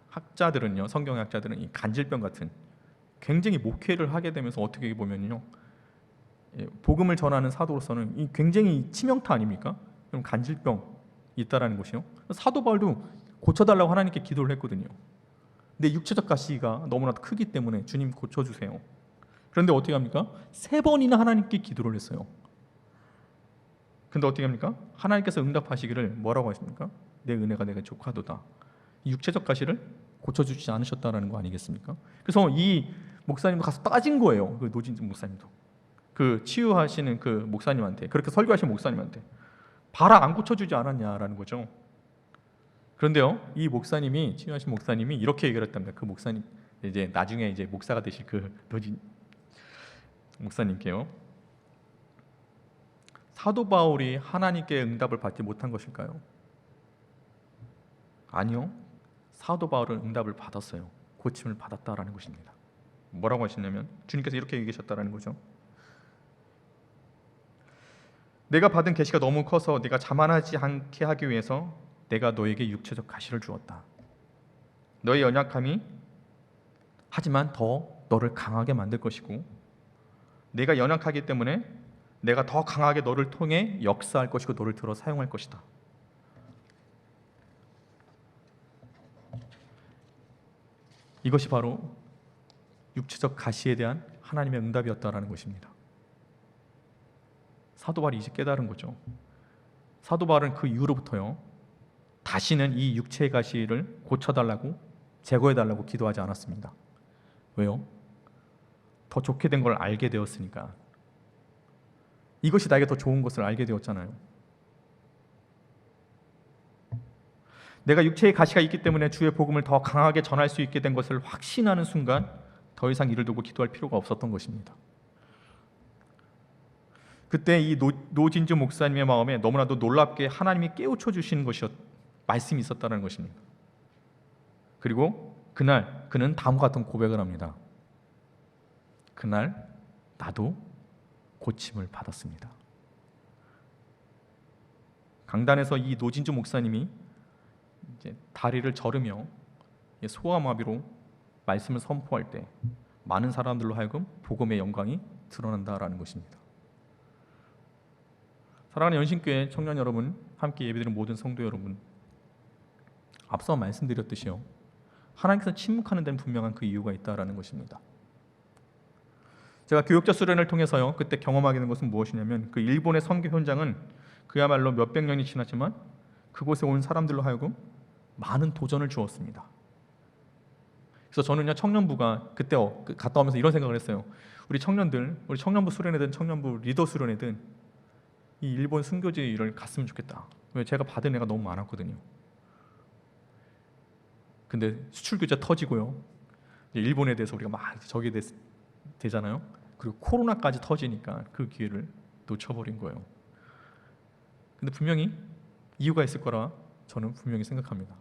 학자들은요, 성경의 학자들은 이 간질병 같은 굉장히 목회를 하게 되면서 어떻게 보면요, 복음을 전하는 사도로서는 이 굉장히 치명타 아닙니까? 그럼 간질병 있다라는 것이요. 사도 바울도 고쳐달라고 하나님께 기도를 했거든요. 근데 육체적 가시가 너무나도 크기 때문에 주님 고쳐주세요. 그런데 어떻게 합니까? 3번이나 하나님께 기도를 했어요. 근데 어떻게 합니까? 하나님께서 응답하시기를 뭐라고 하십니까? 내 은혜가 내게 족하도다. 육체적 가시를 고쳐주지 않으셨다라는 거 아니겠습니까? 그래서 이 목사님도 가서 따진 거예요. 그 노진진 목사님도 그 치유하시는 그 목사님한테, 그렇게 설교하신 목사님한테 봐라 안 고쳐주지 않았냐라는 거죠. 그런데요 이 목사님이, 치유하신 목사님이 이렇게 얘기를 했답니다. 그 목사님 이제 나중에 이제 목사가 되실 그 노진 목사님께요, 사도 바울이 하나님께 응답을 받지 못한 것일까요? 아니요, 사도 바울은 응답을 받았어요. 고침을 받았다라는 것입니다. 뭐라고 하시냐면 주님께서 이렇게 얘기하셨다라는 거죠. 내가 받은 계시가 너무 커서 네가 자만하지 않게 하기 위해서 내가 너에게 육체적 가시를 주었다. 너의 연약함이 하지만 더 너를 강하게 만들 것이고, 내가 연약하기 때문에 내가 더 강하게 너를 통해 역사할 것이고 너를 들어 사용할 것이다. 이것이 바로 육체적 가시에 대한 하나님의 응답이었다라는 것입니다. 사도 바울이 이제 깨달은 거죠. 사도 바울은 그 이후로부터요 다시는 이 육체의 가시를 고쳐달라고, 제거해달라고 기도하지 않았습니다. 왜요? 더 좋게 된 걸 알게 되었으니까. 이것이 나에게 더 좋은 것을 알게 되었잖아요. 내가 육체의 가시가 있기 때문에 주의 복음을 더 강하게 전할 수 있게 된 것을 확신하는 순간 더 이상 이를 두고 기도할 필요가 없었던 것입니다. 그때 이 노진주 목사님의 마음에 너무나도 놀랍게 하나님이 깨우쳐 주시는 말씀이 있었다는 것입니다. 그리고 그날 그는 다음과 같은 고백을 합니다. 그날 나도 고침을 받았습니다. 강단에서 이 노진주 목사님이 이제 다리를 저르며 소아마비로 말씀을 선포할 때 많은 사람들로 하여금 복음의 영광이 드러난다라는 것입니다. 사랑하는 연신교회 청년 여러분, 함께 예배드리는 모든 성도 여러분, 앞서 말씀드렸듯이요, 하나님께서 침묵하는 데는 분명한 그 이유가 있다라는 것입니다. 제가 교역자 수련을 통해서요 그때 경험하게 된 것은 무엇이냐면, 그 일본의 선교 현장은 그야말로 몇백 년이 지났지만 그곳에 온 사람들로 하여금 많은 도전을 주었습니다. 그래서 저는요 청년부가 그때 갔다 오면서 이런 생각을 했어요. 우리 청년부 수련회든 청년부 리더 수련회든 이 일본 순교지 일을 갔으면 좋겠다. 왜? 제가 받은 애가 너무 많았거든요. 근데 수출 규제 터지고요, 일본에 대해서 우리가 막 저기 되잖아요. 그리고 코로나까지 터지니까 그 기회를 놓쳐버린 거예요. 근데 분명히 이유가 있을 거라 저는 분명히 생각합니다.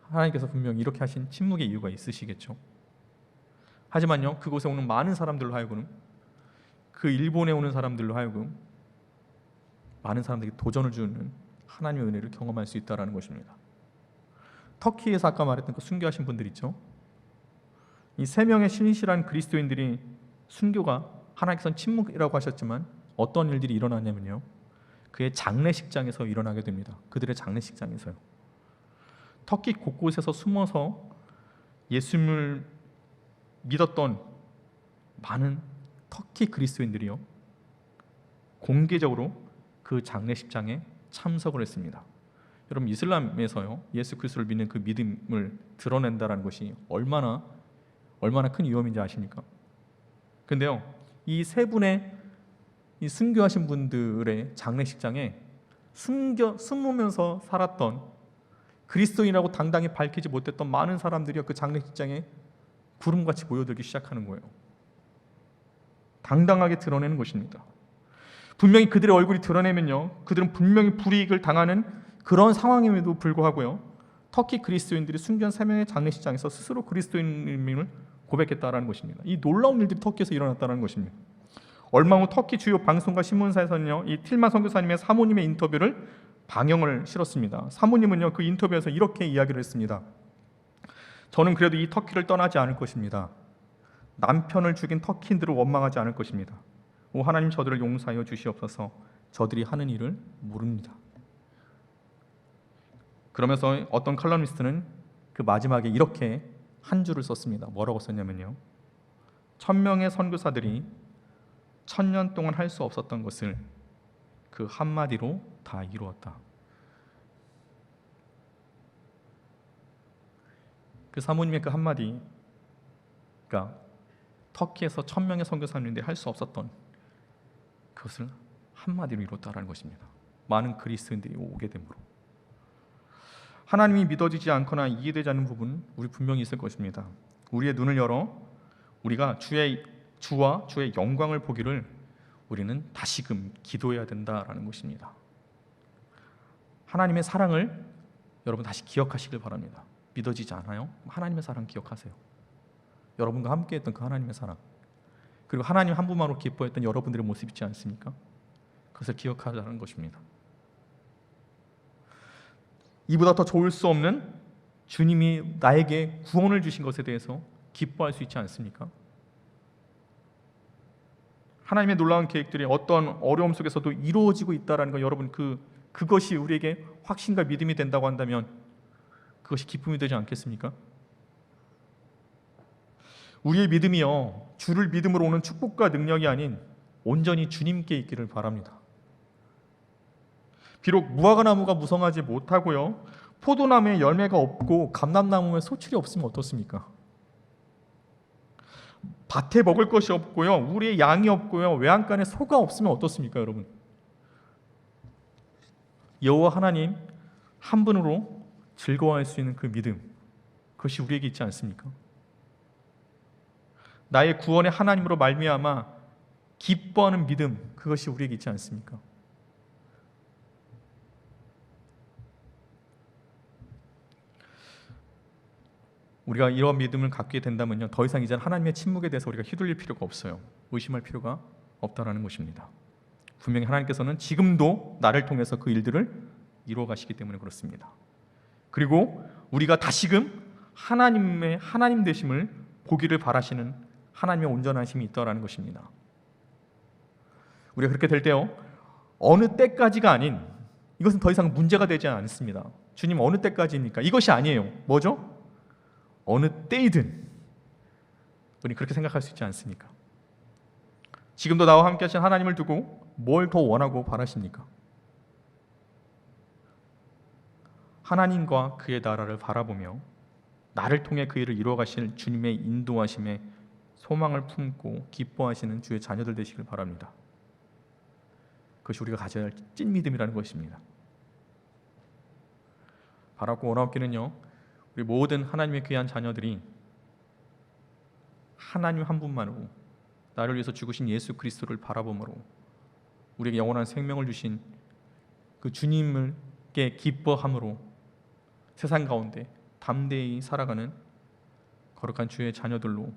하나님께서 분명히 이렇게 하신 침묵의 이유가 있으시겠죠. 하지만요 그곳에 오는 많은 사람들로 하여금, 그 일본에 오는 사람들로 하여금 많은 사람들에게 도전을 주는 하나님의 은혜를 경험할 수 있다는 것입니다. 터키에서 아까 말했던 그 순교하신 분들 있죠. 이 3명의 신실한 그리스도인들이, 순교가 하나님께서는 침묵이라고 하셨지만 어떤 일들이 일어나냐면요, 그의 장례식장에서 일어나게 됩니다. 그들의 장례식장에서요. 터키 곳곳에서 숨어서 예수님을 믿었던 많은 터키 그리스도인들이요 공개적으로 그 장례식장에 참석을 했습니다. 여러분 이슬람에서요 예수 그리스도를 믿는 그 믿음을 드러낸다라는 것이 얼마나 큰 위험인지 아십니까? 근데요 이 세 분의 이 순교하신 분들의 장례식장에 숨으면서 살았던 그리스도인이라고 당당히 밝히지 못했던 많은 사람들이 그 장례식장에 구름같이 모여들기 시작하는 거예요. 당당하게 드러내는 것입니다. 분명히 그들의 얼굴이 드러내면요 그들은 분명히 불이익을 당하는 그런 상황임에도 불구하고요 터키 그리스도인들이 순교한 3명의 장례식장에서 스스로 그리스도인임을 고백했다라는 것입니다. 이 놀라운 일들이 터키에서 일어났다는 것입니다. 얼마 후 터키 주요 방송과 신문사에서는요 이 틸만 선교사님의 사모님의 인터뷰를 방영을 실었습니다. 사모님은요 그 인터뷰에서 이렇게 이야기를 했습니다. 저는 그래도 이 터키를 떠나지 않을 것입니다. 남편을 죽인 터키인들을 원망하지 않을 것입니다. 오 하나님 저들을 용서하여 주시옵소서. 저들이 하는 일을 모릅니다. 그러면서 어떤 칼럼니스트는 그 마지막에 이렇게 한 줄을 썼습니다. 뭐라고 썼냐면요 1000명의 선교사들이 1000년 동안 할 수 없었던 것을 그 한마디로 다 이루었다. 그 사모님의 그 한마디가 터키에서 1000명의 선교사님들이 할 수 없었던 그것을 한마디로 이뤘다라는 것입니다. 많은 그리스도인들이 오게 되므로 하나님이 믿어지지 않거나 이해되지 않는 부분 우리 분명히 있을 것입니다. 우리의 눈을 열어 우리가 주와 주의 영광을 보기를 우리는 다시금 기도해야 된다라는 것입니다. 하나님의 사랑을 여러분 다시 기억하시길 바랍니다. 믿어지지 않아요? 하나님의 사랑 기억하세요. 여러분과 함께했던 그 하나님의 사랑 그리고 하나님 한 분만으로 기뻐했던 여러분들의 모습 있지 않습니까? 그것을 기억하자는 것입니다. 이보다 더 좋을 수 없는 주님이 나에게 구원을 주신 것에 대해서 기뻐할 수 있지 않습니까? 하나님의 놀라운 계획들이 어떤 어려움 속에서도 이루어지고 있다는 거 여러분 그것이 우리에게 확신과 믿음이 된다고 한다면 그것이 기쁨이 되지 않겠습니까? 우리의 믿음이요 주를 믿음으로 오는 축복과 능력이 아닌 온전히 주님께 있기를 바랍니다. 비록 무화과나무가 무성하지 못하고요 포도나무에 열매가 없고 감람나무에 소출이 없으면 어떻습니까? 밭에 먹을 것이 없고요 우리의 양이 없고요 외양간에 소가 없으면 어떻습니까 여러분? 여호와 하나님 한 분으로 즐거워할 수 있는 그 믿음 그것이 우리에게 있지 않습니까? 나의 구원의 하나님으로 말미암아 기뻐하는 믿음 그것이 우리에게 있지 않습니까? 우리가 이런 믿음을 갖게 된다면요 더 이상 이제 하나님의 침묵에 대해서 우리가 휘둘릴 필요가 없어요. 의심할 필요가 없다라는 것입니다. 분명히 하나님께서는 지금도 나를 통해서 그 일들을 이루어 가시기 때문에 그렇습니다. 그리고 우리가 다시금 하나님의 하나님 되심을 보기를 바라시는 하나님의 온전하심이 있다라는 것입니다. 우리가 그렇게 될 때요 어느 때까지가 아닌 이것은 더 이상 문제가 되지 않습니다. 주님 어느 때까지입니까? 이것이 아니에요. 뭐죠? 어느 때이든 우리 그렇게 생각할 수 있지 않습니까? 지금도 나와 함께 하신 하나님을 두고 뭘 더 원하고 바라십니까? 하나님과 그의 나라를 바라보며 나를 통해 그 일을 이루어 가실 주님의 인도하심에 소망을 품고 기뻐하시는 주의 자녀들 되시길 바랍니다. 그것이 우리가 가져야 할 찐 믿음이라는 것입니다. 바라고 원하옵기는요 우리 모든 하나님의 귀한 자녀들이 하나님 한 분만으로 나를 위해서 죽으신 예수 그리스도를 바라봄으로 우리에게 영원한 생명을 주신 그 주님께 기뻐함으로 세상 가운데 담대히 살아가는 거룩한 주의 자녀들로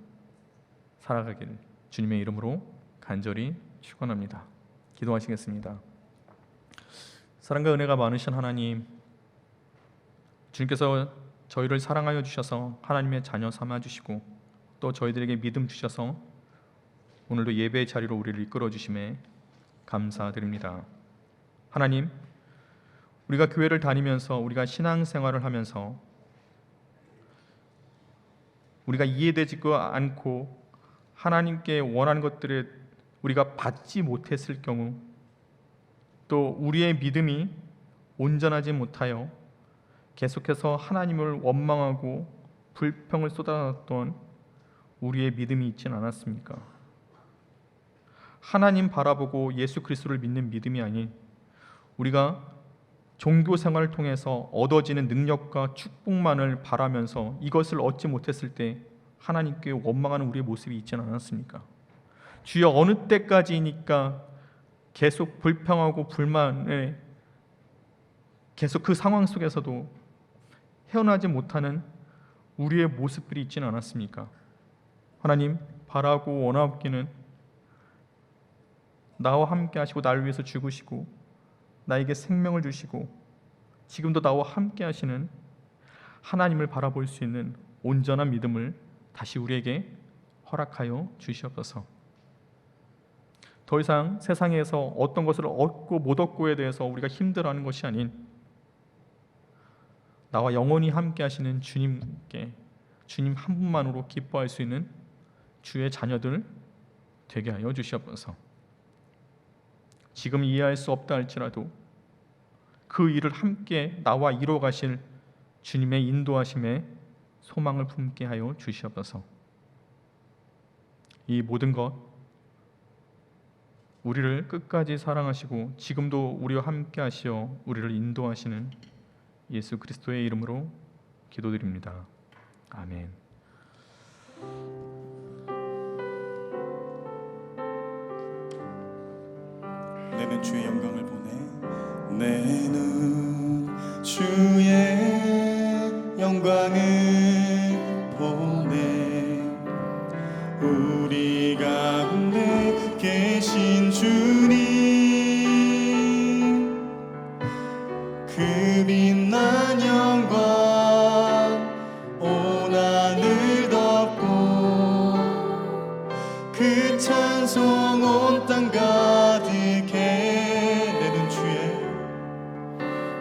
살아가기를 주님의 이름으로 간절히 축원합니다. 기도하시겠습니다. 사랑과 은혜가 많으신 하나님, 주님께서 저희를 사랑하여 주셔서 하나님의 자녀 삼아 주시고 또 저희들에게 믿음 주셔서 오늘도 예배의 자리로 우리를 이끌어 주심에 감사드립니다. 하나님, 우리가 교회를 다니면서 우리가 신앙생활을 하면서 우리가 이해되지도 않고 하나님께 원하는 것들을 우리가 받지 못했을 경우, 또 우리의 믿음이 온전하지 못하여 계속해서 하나님을 원망하고 불평을 쏟아놨던 우리의 믿음이 있진 않았습니까? 하나님 바라보고 예수 그리스도를 믿는 믿음이 아닌 우리가 종교 생활을 통해서 얻어지는 능력과 축복만을 바라면서 이것을 얻지 못했을 때 하나님께 원망하는 우리의 모습이 있지는 않았습니까? 주여, 어느 때까지니까 계속 불평하고 불만에 계속 그 상황 속에서도 헤어나지 못하는 우리의 모습들이 있지는 않았습니까? 하나님, 바라고 원하옵기는 나와 함께 하시고 나를 위해서 죽으시고 나에게 생명을 주시고 지금도 나와 함께 하시는 하나님을 바라볼 수 있는 온전한 믿음을 다시 우리에게 허락하여 주시옵소서. 더 이상 세상에서 어떤 것을 얻고 못 얻고에 대해서 우리가 힘들어하는 것이 아닌 나와 영원히 함께 하시는 주님께, 주님 한 분만으로 기뻐할 수 있는 주의 자녀들 되게 하여 주시옵소서. 지금 이해할 수 없다 할지라도 그 일을 함께 나와 이루어 가실 주님의 인도하심에 소망을 품게 하여 주시옵소서. 이 모든 것 우리를 끝까지 사랑하시고 지금도 우리와 함께 하시어 우리를 인도하시는 예수 그리스도의 이름으로 기도드립니다. 아멘. 내 눈 주의 영광을 보내. 내 눈 주의 영광을 보내. 우리 가운데 계신 주님, 그 빛난 영광 온 하늘 덮고 그 찬송 온 땅 가득해.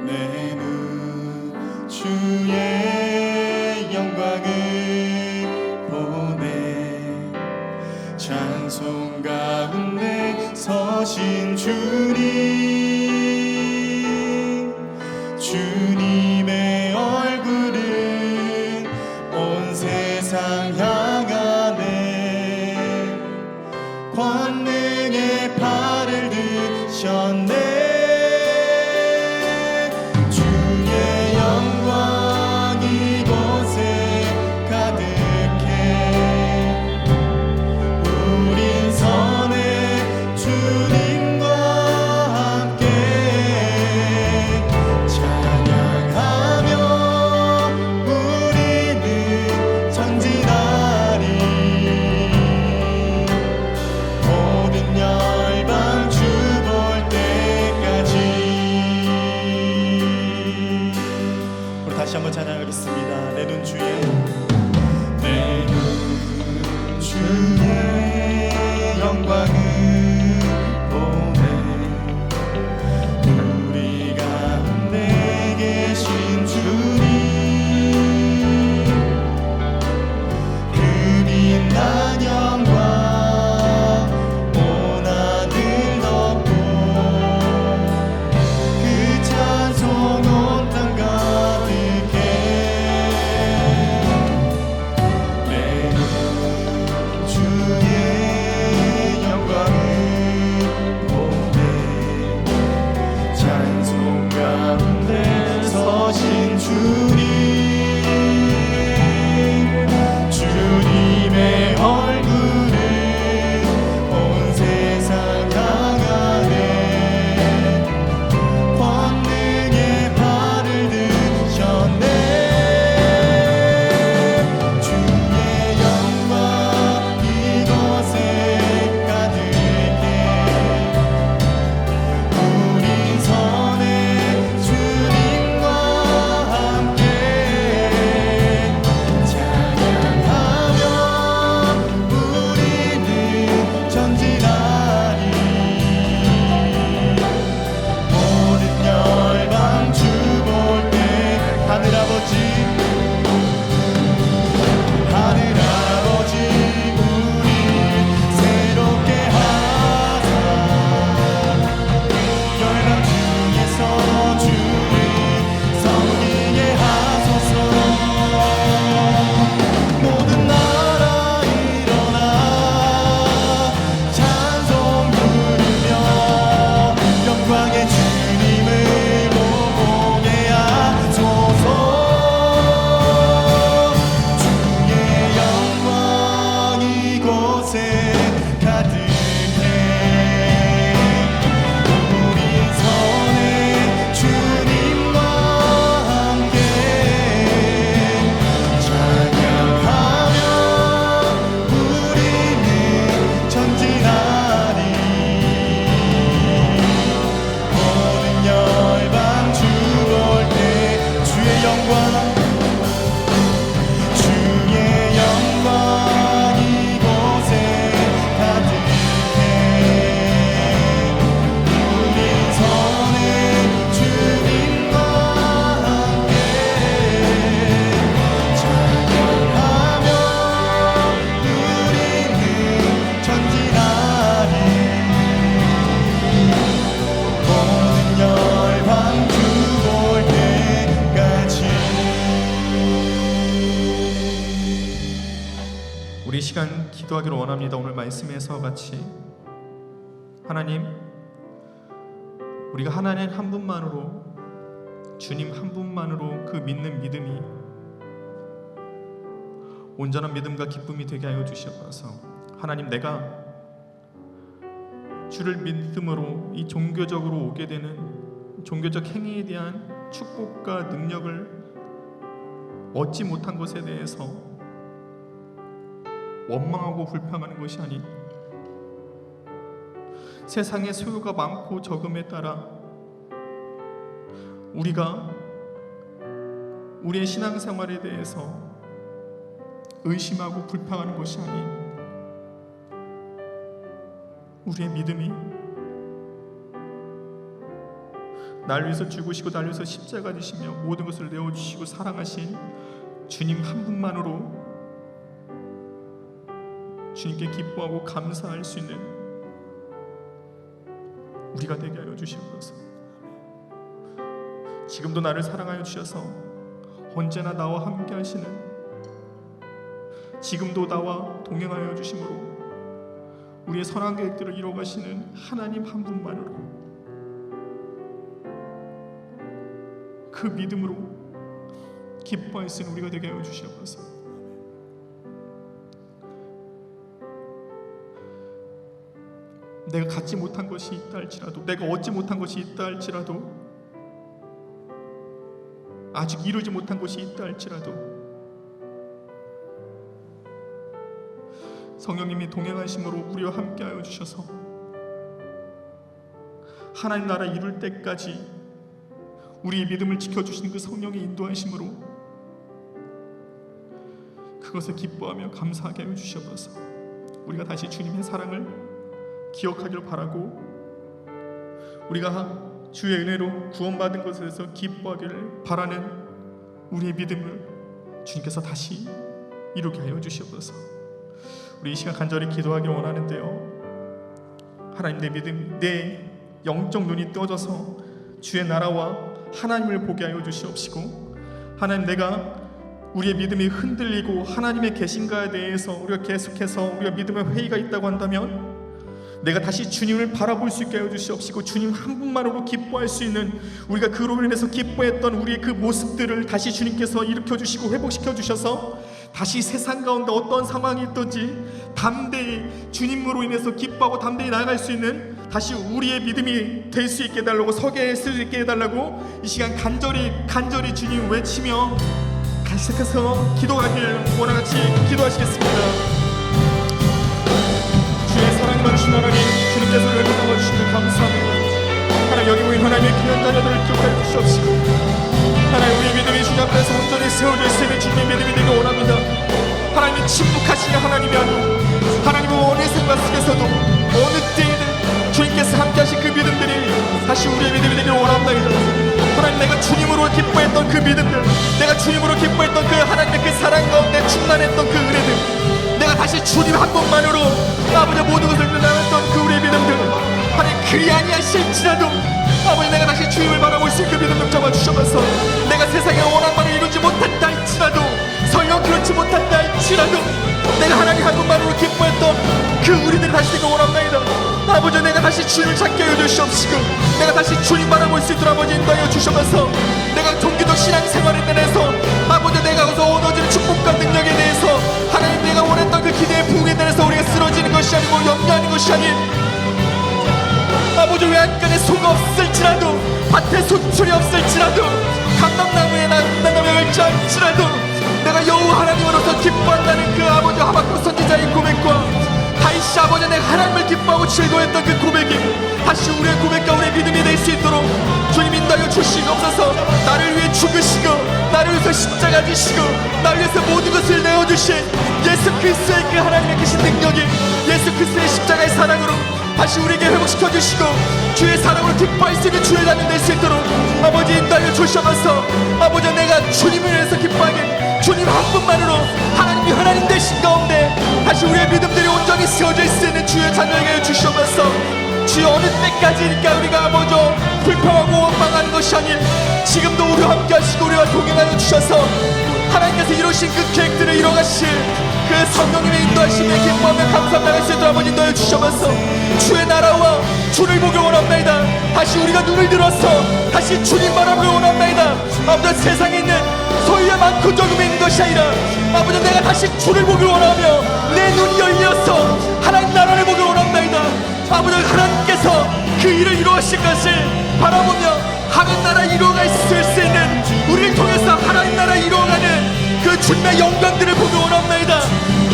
내 눈 주의 영광을 보내. 찬송 가운데 서신 주님, 주님의 얼굴은 온 세상 향하네. 권능의 팔을 드셨네. 모든 열방 주 볼 때 기도하기를 원합니다. 오늘 말씀에서 같이 하나님, 우리가 하나님 한 분만으로, 주님 한 분만으로 그 믿는 믿음이 온전한 믿음과 기쁨이 되게 하여 주시옵소서. 하나님, 내가 주를 믿음으로 이 종교적으로 오게 되는 종교적 행위에 대한 축복과 능력을 얻지 못한 것에 대해서 원망하고 불평하는 것이 아닌, 세상의 소유가 많고 적음에 따라 우리가 우리의 신앙생활에 대해서 의심하고 불평하는 것이 아닌, 우리의 믿음이 날 위해서 죽으시고 날 위해서 십자가 지시며 모든 것을 내어주시고 사랑하신 주님 한 분만으로 주님께 기뻐하고 감사할 수 있는 우리가 되게 하여 주시옵소서. 지금도 나를 사랑하여 주셔서 언제나 나와 함께 하시는, 지금도 나와 동행하여 주심으로 우리의 선한 계획들을 이루어가시는 하나님 한 분만으로 그 믿음으로 기뻐할 수 있는 우리가 되게 하여 주시옵소서. 내가 갖지 못한 것이 있다 할지라도, 내가 얻지 못한 것이 있다 할지라도, 아직 이루지 못한 것이 있다 할지라도 성령님이 동행하심으로 우리와 함께하여 주셔서 하나님 나라 이룰 때까지 우리의 믿음을 지켜주시는 그 성령의 인도하심으로 그것을 기뻐하며 감사하게 하여 주시옵소서. 우리가 다시 주님의 사랑을 기억하기를 바라고, 우리가 주의 은혜로 구원받은 것에 대해서 기뻐하기를 바라는 우리의 믿음을 주님께서 다시 이루게 하여 주시옵소서. 우리 이 시간 간절히 기도하기를 원하는데요, 하나님, 내 믿음, 내 영적 눈이 떠져서 주의 나라와 하나님을 보게 하여 주시옵시고, 하나님, 내가 우리의 믿음이 흔들리고 하나님의 계신가에 대해서 우리가 계속해서 우리가 믿음의 회의가 있다고 한다면 내가 다시 주님을 바라볼 수 있게 하여 주시옵시고, 주님 한 분만으로 기뻐할 수 있는, 우리가 그로 인해서 기뻐했던 우리의 그 모습들을 다시 주님께서 일으켜 주시고 회복시켜 주셔서 다시 세상 가운데 어떤 상황이 있든지 담대히 주님으로 인해서 기뻐하고 담대히 나아갈 수 있는, 다시 우리의 믿음이 될 수 있게 해달라고, 서게 할 수 있게 해달라고 이 시간 간절히 주님 외치며 계속해서 기도하길 원하같이 기도하시겠습니다. 주의 사랑이 많으신 하나님, 주님께서 우리를 담아주시니 감사합니다. 하나님, 여기 모인 하나님의 귀한 자녀들을 기억하여 주시옵시고, 하나님, 우리의 믿음이 주님 앞에서 온전히 세워져 있으면 주님의 믿음이 되길 원합니다. 하나님이 침묵하시는 하나님이 아니고, 하나님은 어느 생각 속에서도 어느 때에는 주님께서 함께하신 그 믿음들이 다시 우리의 믿음이 되길 원합니다. 하나님, 내가 주님으로 기뻐했던 그 믿음들, 내가 주님으로 기뻐했던 그 하나님의 그 사랑 가운데 충만했던 그 은혜들, 내가 다시 주님 한 분만으로 아버지 모든 것을 끝나갔던 그 우리의 믿음들, 하나님 그리 아니하실지라도 아버지 내가 다시 주님을 바라볼 수 있는 그 믿음을 잡아주셔서, 내가 세상에 원한 바를 이루지 못한다 할지라도, 설령 그렇지 못한다 할지라도 내가 하나님 한 분만으로 기뻐했던 그 우리들이 다시 되길 원합니다. 아버지, 내가 다시 주님을 찾게 하여 주시옵시고, 내가 다시 주님 바라볼 수 있도록 아버지 인도하여 주셔서, 내가 종교적 신앙생활에 대해서 아버지 내가 거기서 얻어지는 축복과 능력에 대해서 하나님 내가 원했던 그 기대의 부흥에 대해서 우리가 쓰러지는 것이 아니고 염려하는 것이 아닌, 아버지 외양간에 소가 없을지라도, 밭에 소출이 없을지라도, 감람나무에 나무에 멸치할지라도 내가 여호와 하나님으로서 기뻐한다는 그 아버지 하박국 선지자의 고백과 다시 아버지 내가 하나님을 기뻐하고 즐거워했던 그 고백이 다시 우리의 고백과 우리의 믿음이 될 수 있도록 주님 인도하여 주시옵소서. 나를 위해 죽으시고 나를 위해서 십자가 지시고 나를 위해서 모든 것을 내어주신 예수 그리스도의 그 하나님의 크신 능력이, 예수 그리스도의 십자가의 사랑으로 다시 우리에게 회복시켜 주시고 주의 사랑으로 기뻐할 수 있는 주의 자녀 될 수 있도록 아버지 인도하여 주시옵소서. 아버지, 내가 주님을 위해서 기뻐하게 주님 한 분만으로 하나님이 하나님 되신 가운데 다시 우리의 믿음들이 온전히 세워져 있는 주의 자녀에게 주시옵소서. 주여, 어느 때까지니까 우리가 아버지 불평하고 원망하는 것이 아닌 지금도 우리와 함께 하시고 우리와 동행하여 주셔서 하나님께서 이루신 그 계획들을 이뤄가실 그 성령님의 인도하심에 기뻐하며 감사함 나갈 수 있도록 아버지 인도해 주셔서 주의 나라와 주를 보기 원합니다. 다시 우리가 눈을 들어서 다시 주님 바라보기 원합니다. 아버지 세상에 있는 소유에 많고 적음에 있는 것이 아니라 아버지 내가 다시 주를 보기 원하며 내 눈이 열려서 하나님 나라를 보기 원합니다. 아버지 하나님께서 그 일을 이루어질 것을 바라보며 하나님 나라 이루어갈 수 있는 우리를 통해서 하나님 나라 이루어가는 그 주님의 영광들을 보기 원합니다.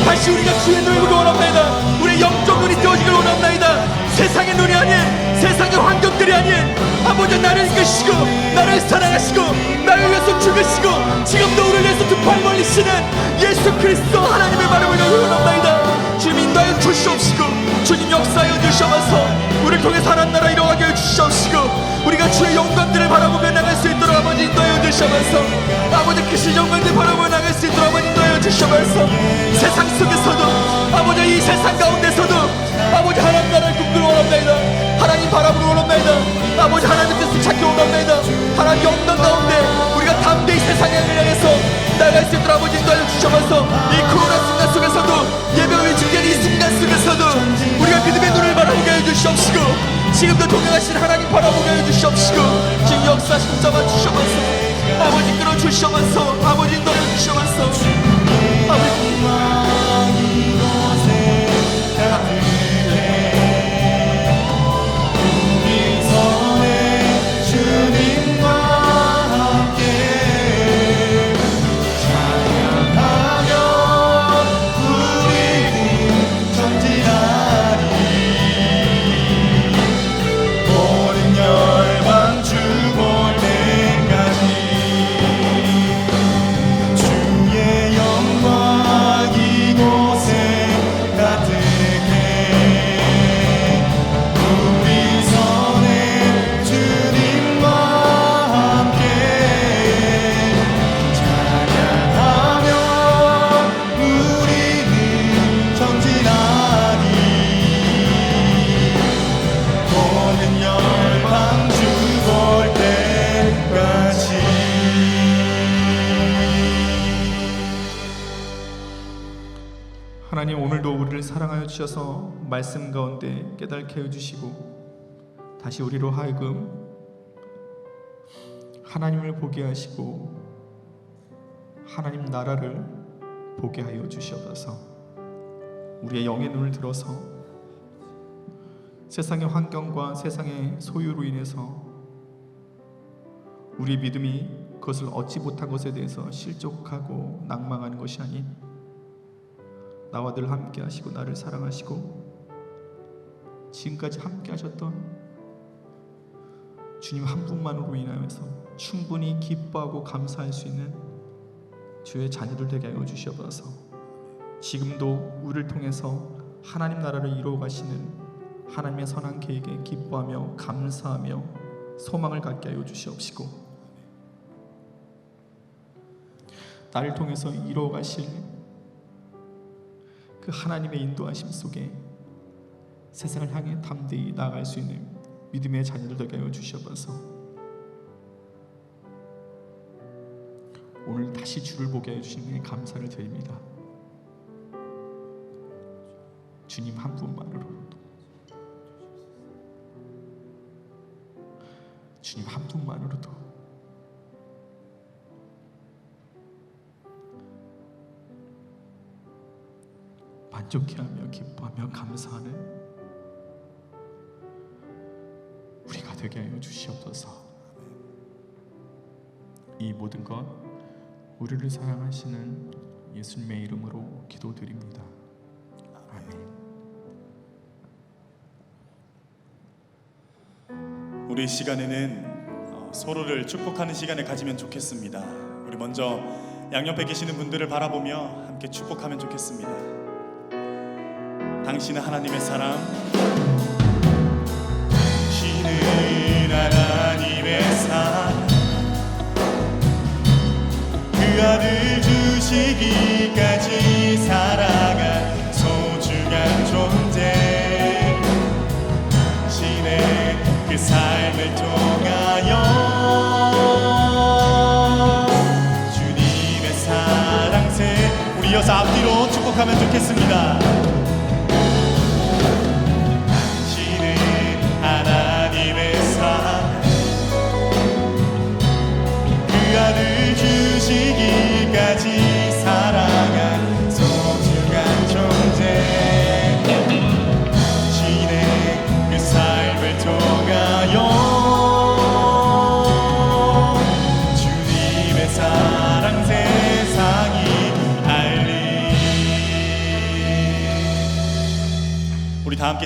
다시 우리가 주의 눈을 보기 원합니다. 우리의 영적 눈이 띄어지길 원합니다. 세상의 눈이 아닌 세상의 환경들이 아닌 아버지 나를 이끄시고 나를 사랑하시고 나를 위해서 죽으시고 지금도 우리를 위해서 두 팔 벌리시는 예수 그리스도 하나님의 말을 보기 원합니다. 주님 인도하여 주시옵시고 주님 역사하여 주셔서 우리를 통해서 하나님 나라 이루어가게 하여 주시옵시고 우리가 주의 영광들을 바라보며 나갈 수 있도록 아버지 인도하여 주셔서 아버지 크신 영광들 바라보며 나갈 수 있도록 아버지 인도하여 주셔서 세상 속에서도 아버지 이 세상 가운데서도 아버지 하나님 나라를 꿈꾸기 원합니다. 하나님 바라보기 원합니다. 아버지 하나님 뜻을 찾기 원합니다. 하나님 영광 가운데 우리가 담대히 세상을 향해서 나갈 수 있도록 아버지 인도하여 주셔서 이 코로나 순간 속에서도 예배를 지키는 이 순간 속에서도 우리가 믿음의 눈을 바라보게 해주시옵시고 지금도 동행하신 하나님 바라보게 해주시옵시고 지금 역사하신 잡아 주셔서 아버지 끌어주셔서 아버지 인도해 주셔서 아버지 하나님 오늘도 우리를 사랑하여 주셔서 말씀 가운데 깨닫게 해주시고 다시 우리로 하여금 하나님을 보게 하시고 하나님 나라를 보게 하여 주시옵소서. 우리의 영의 눈을 들어서 세상의 환경과 세상의 소유로 인해서 우리 믿음이 그것을 얻지 못한 것에 대해서 실족하고 낭망하는 것이 아닌 나와 늘 함께 하시고 나를 사랑하시고 지금까지 함께 하셨던 주님 한 분만으로 인하여서 충분히 기뻐하고 감사할 수 있는 주의 자녀들 되게 하여 주시옵소서. 지금도 우리를 통해서 하나님 나라를 이루어 가시는 하나님의 선한 계획에 기뻐하며 감사하며 소망을 갖게 하여 주시옵시고 나를 통해서 이루어 가실 그 하나님의 인도하심 속에 세상을 향해 담대히 나아갈 수 있는 믿음의 자녀들 되게 하여 주시옵소서. 오늘 다시 주를 보게 해주시니 감사를 드립니다. 주님 한 분만으로도 주님 한 분만으로도 만족해하며 기뻐하며 감사하는 우리가 되게 하여 주시옵소서. 이 모든 것 우리를 사랑하시는 예수님의 이름으로 기도드립니다. 아멘. 우리 시간에는 서로를 축복하는 시간을 가지면 좋겠습니다. 우리 먼저 양옆에 계시는 분들을 바라보며 함께 축복하면 좋겠습니다. 당신은 하나님의 사람, 당신은 하나님의 사람, 그 아들 주시기까지 살아간 소중한 존재, 당신의 그 삶을 통하여 주님의 사랑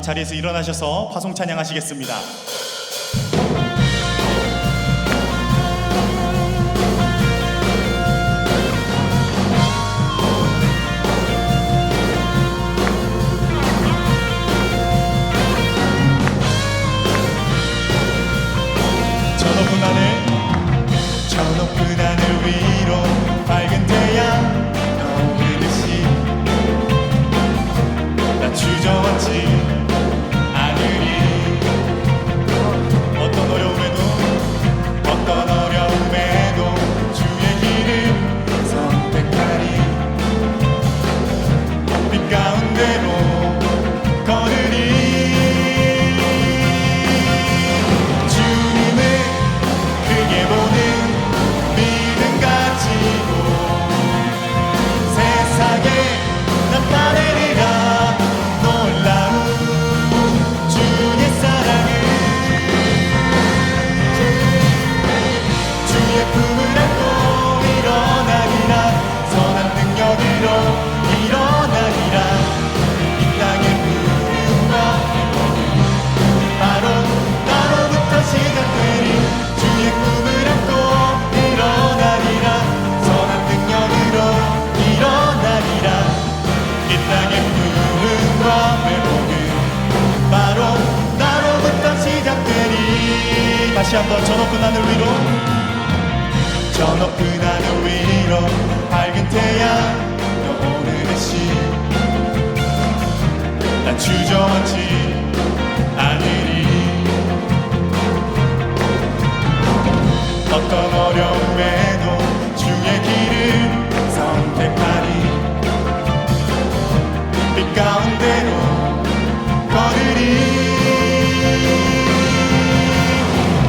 함께 자리에서 일어나셔서 화송 찬양하시겠습니다. 저 높은 하늘 위로 밝은 태양 떠오르듯이 나 주저앉지 않으리. 어떤 어려움에도 주의 길을 선택하리. 빛 가운데로 걸으리. 크게 보는 믿음 가지고 세상에 나타내리라. 놀라운 주의 사랑을 주의 품을 안고 일어나리라. 선한 능력으로 일어나리라. 이 땅의 부름과 바로 나로부터 시작되리. 주의 꿈을 안고 일어나리라. 선한 능력으로 일어나리라. 이 땅의 부름과 회복은 바로 나로부터 시작되리. 다시 한번 저 높은 하늘 위로, 저 높은 하늘 위로 밝은 태양 떠오르듯이 난 주저앉지 않으리. 어떤 어려움에도 주의 길을 선택하리. 빛 가운데로 걸으리.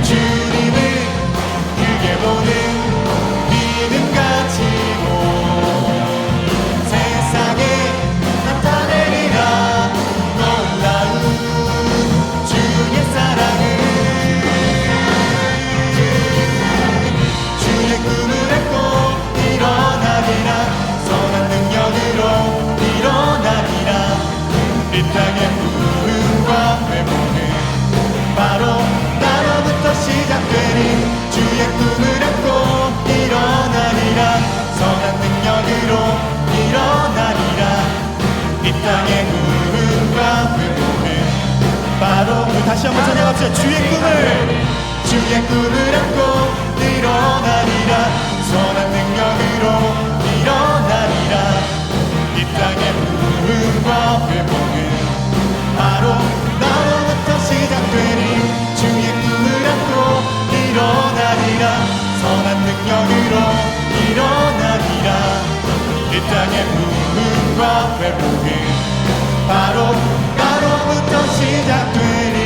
주님을 크게 보는 믿음 가지고 세상에 나타내리라. 놀라운 주의 사랑을 주의 꿈을 안고 일어나리라. 선한 능력으로 일어나리라. 이 땅의 부름과 회복은 바로 나로부터 시작되리. 주의 꿈을 안고 일어나리라. 선한 능력으로 일어나리라. 이 땅의 부름과 회복은 바로, 다시 한번 찬양합시다. 주의 꿈을 안고 일어나리라. 선한 능력으로 일어나리라. 이 땅의 부름과 회복은 바로 나로부터 시작되리. 주의 꿈을 안고 일어나리라. 선한 능력으로 일어나리라. 이 땅의 부름과 회복은 바로 나로부터 시작되리.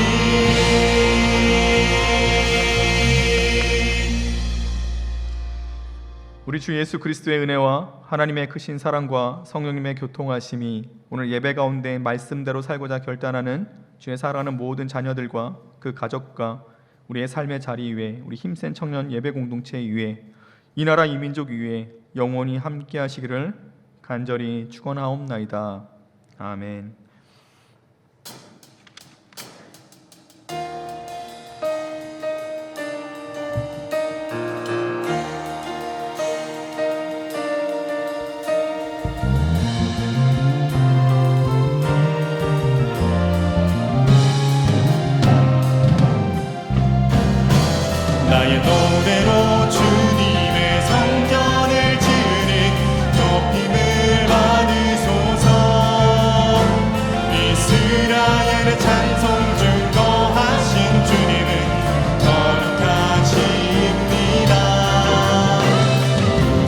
우리 주 예수 그리스도의 은혜와 하나님의 크신 사랑과 성령님의 교통하심이 오늘 예배 가운데 말씀대로 살고자 결단하는 주의 사랑하는 모든 자녀들과 그 가족과 우리의 삶의 자리 위에, 우리 힘센 청년 예배 공동체 위에, 이 나라 이 민족 위에 영원히 함께 하시기를 간절히 축원하옵나이다. 아멘. 나의 노래로 주님의 성전을 지으니 높임을 받으소서. 이스라엘의 찬송 증거하신 주님은 거룩하십니다.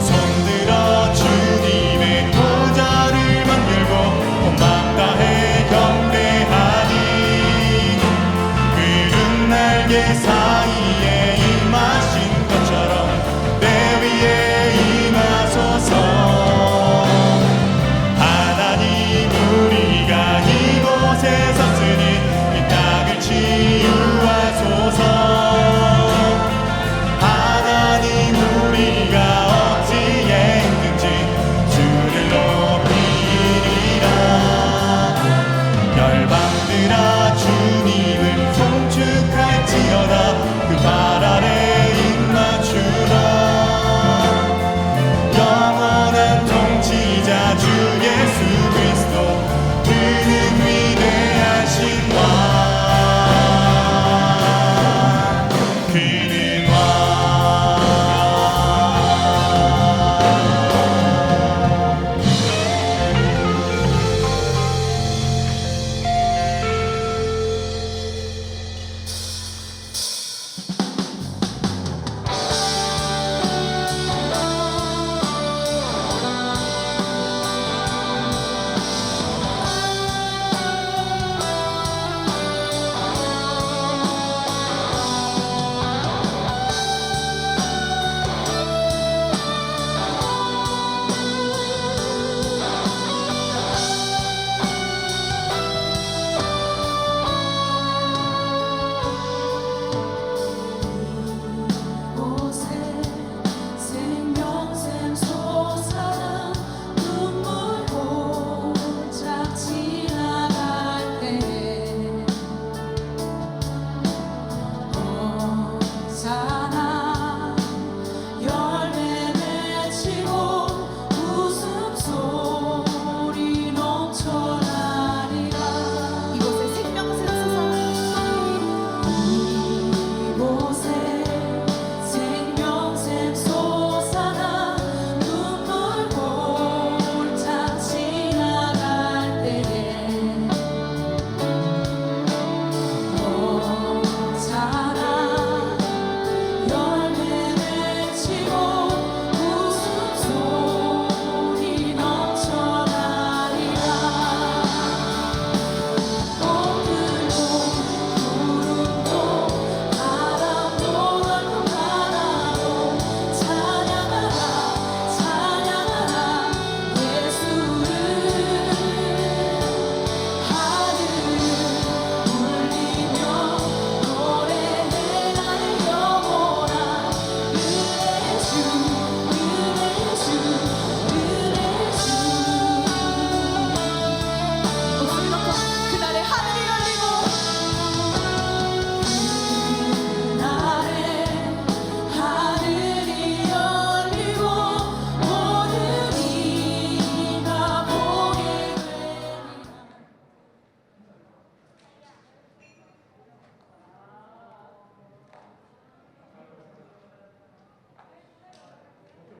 손들어 주님의 보좌를 만들고 온 맘 다해 경배하니. 그른 날개 사이에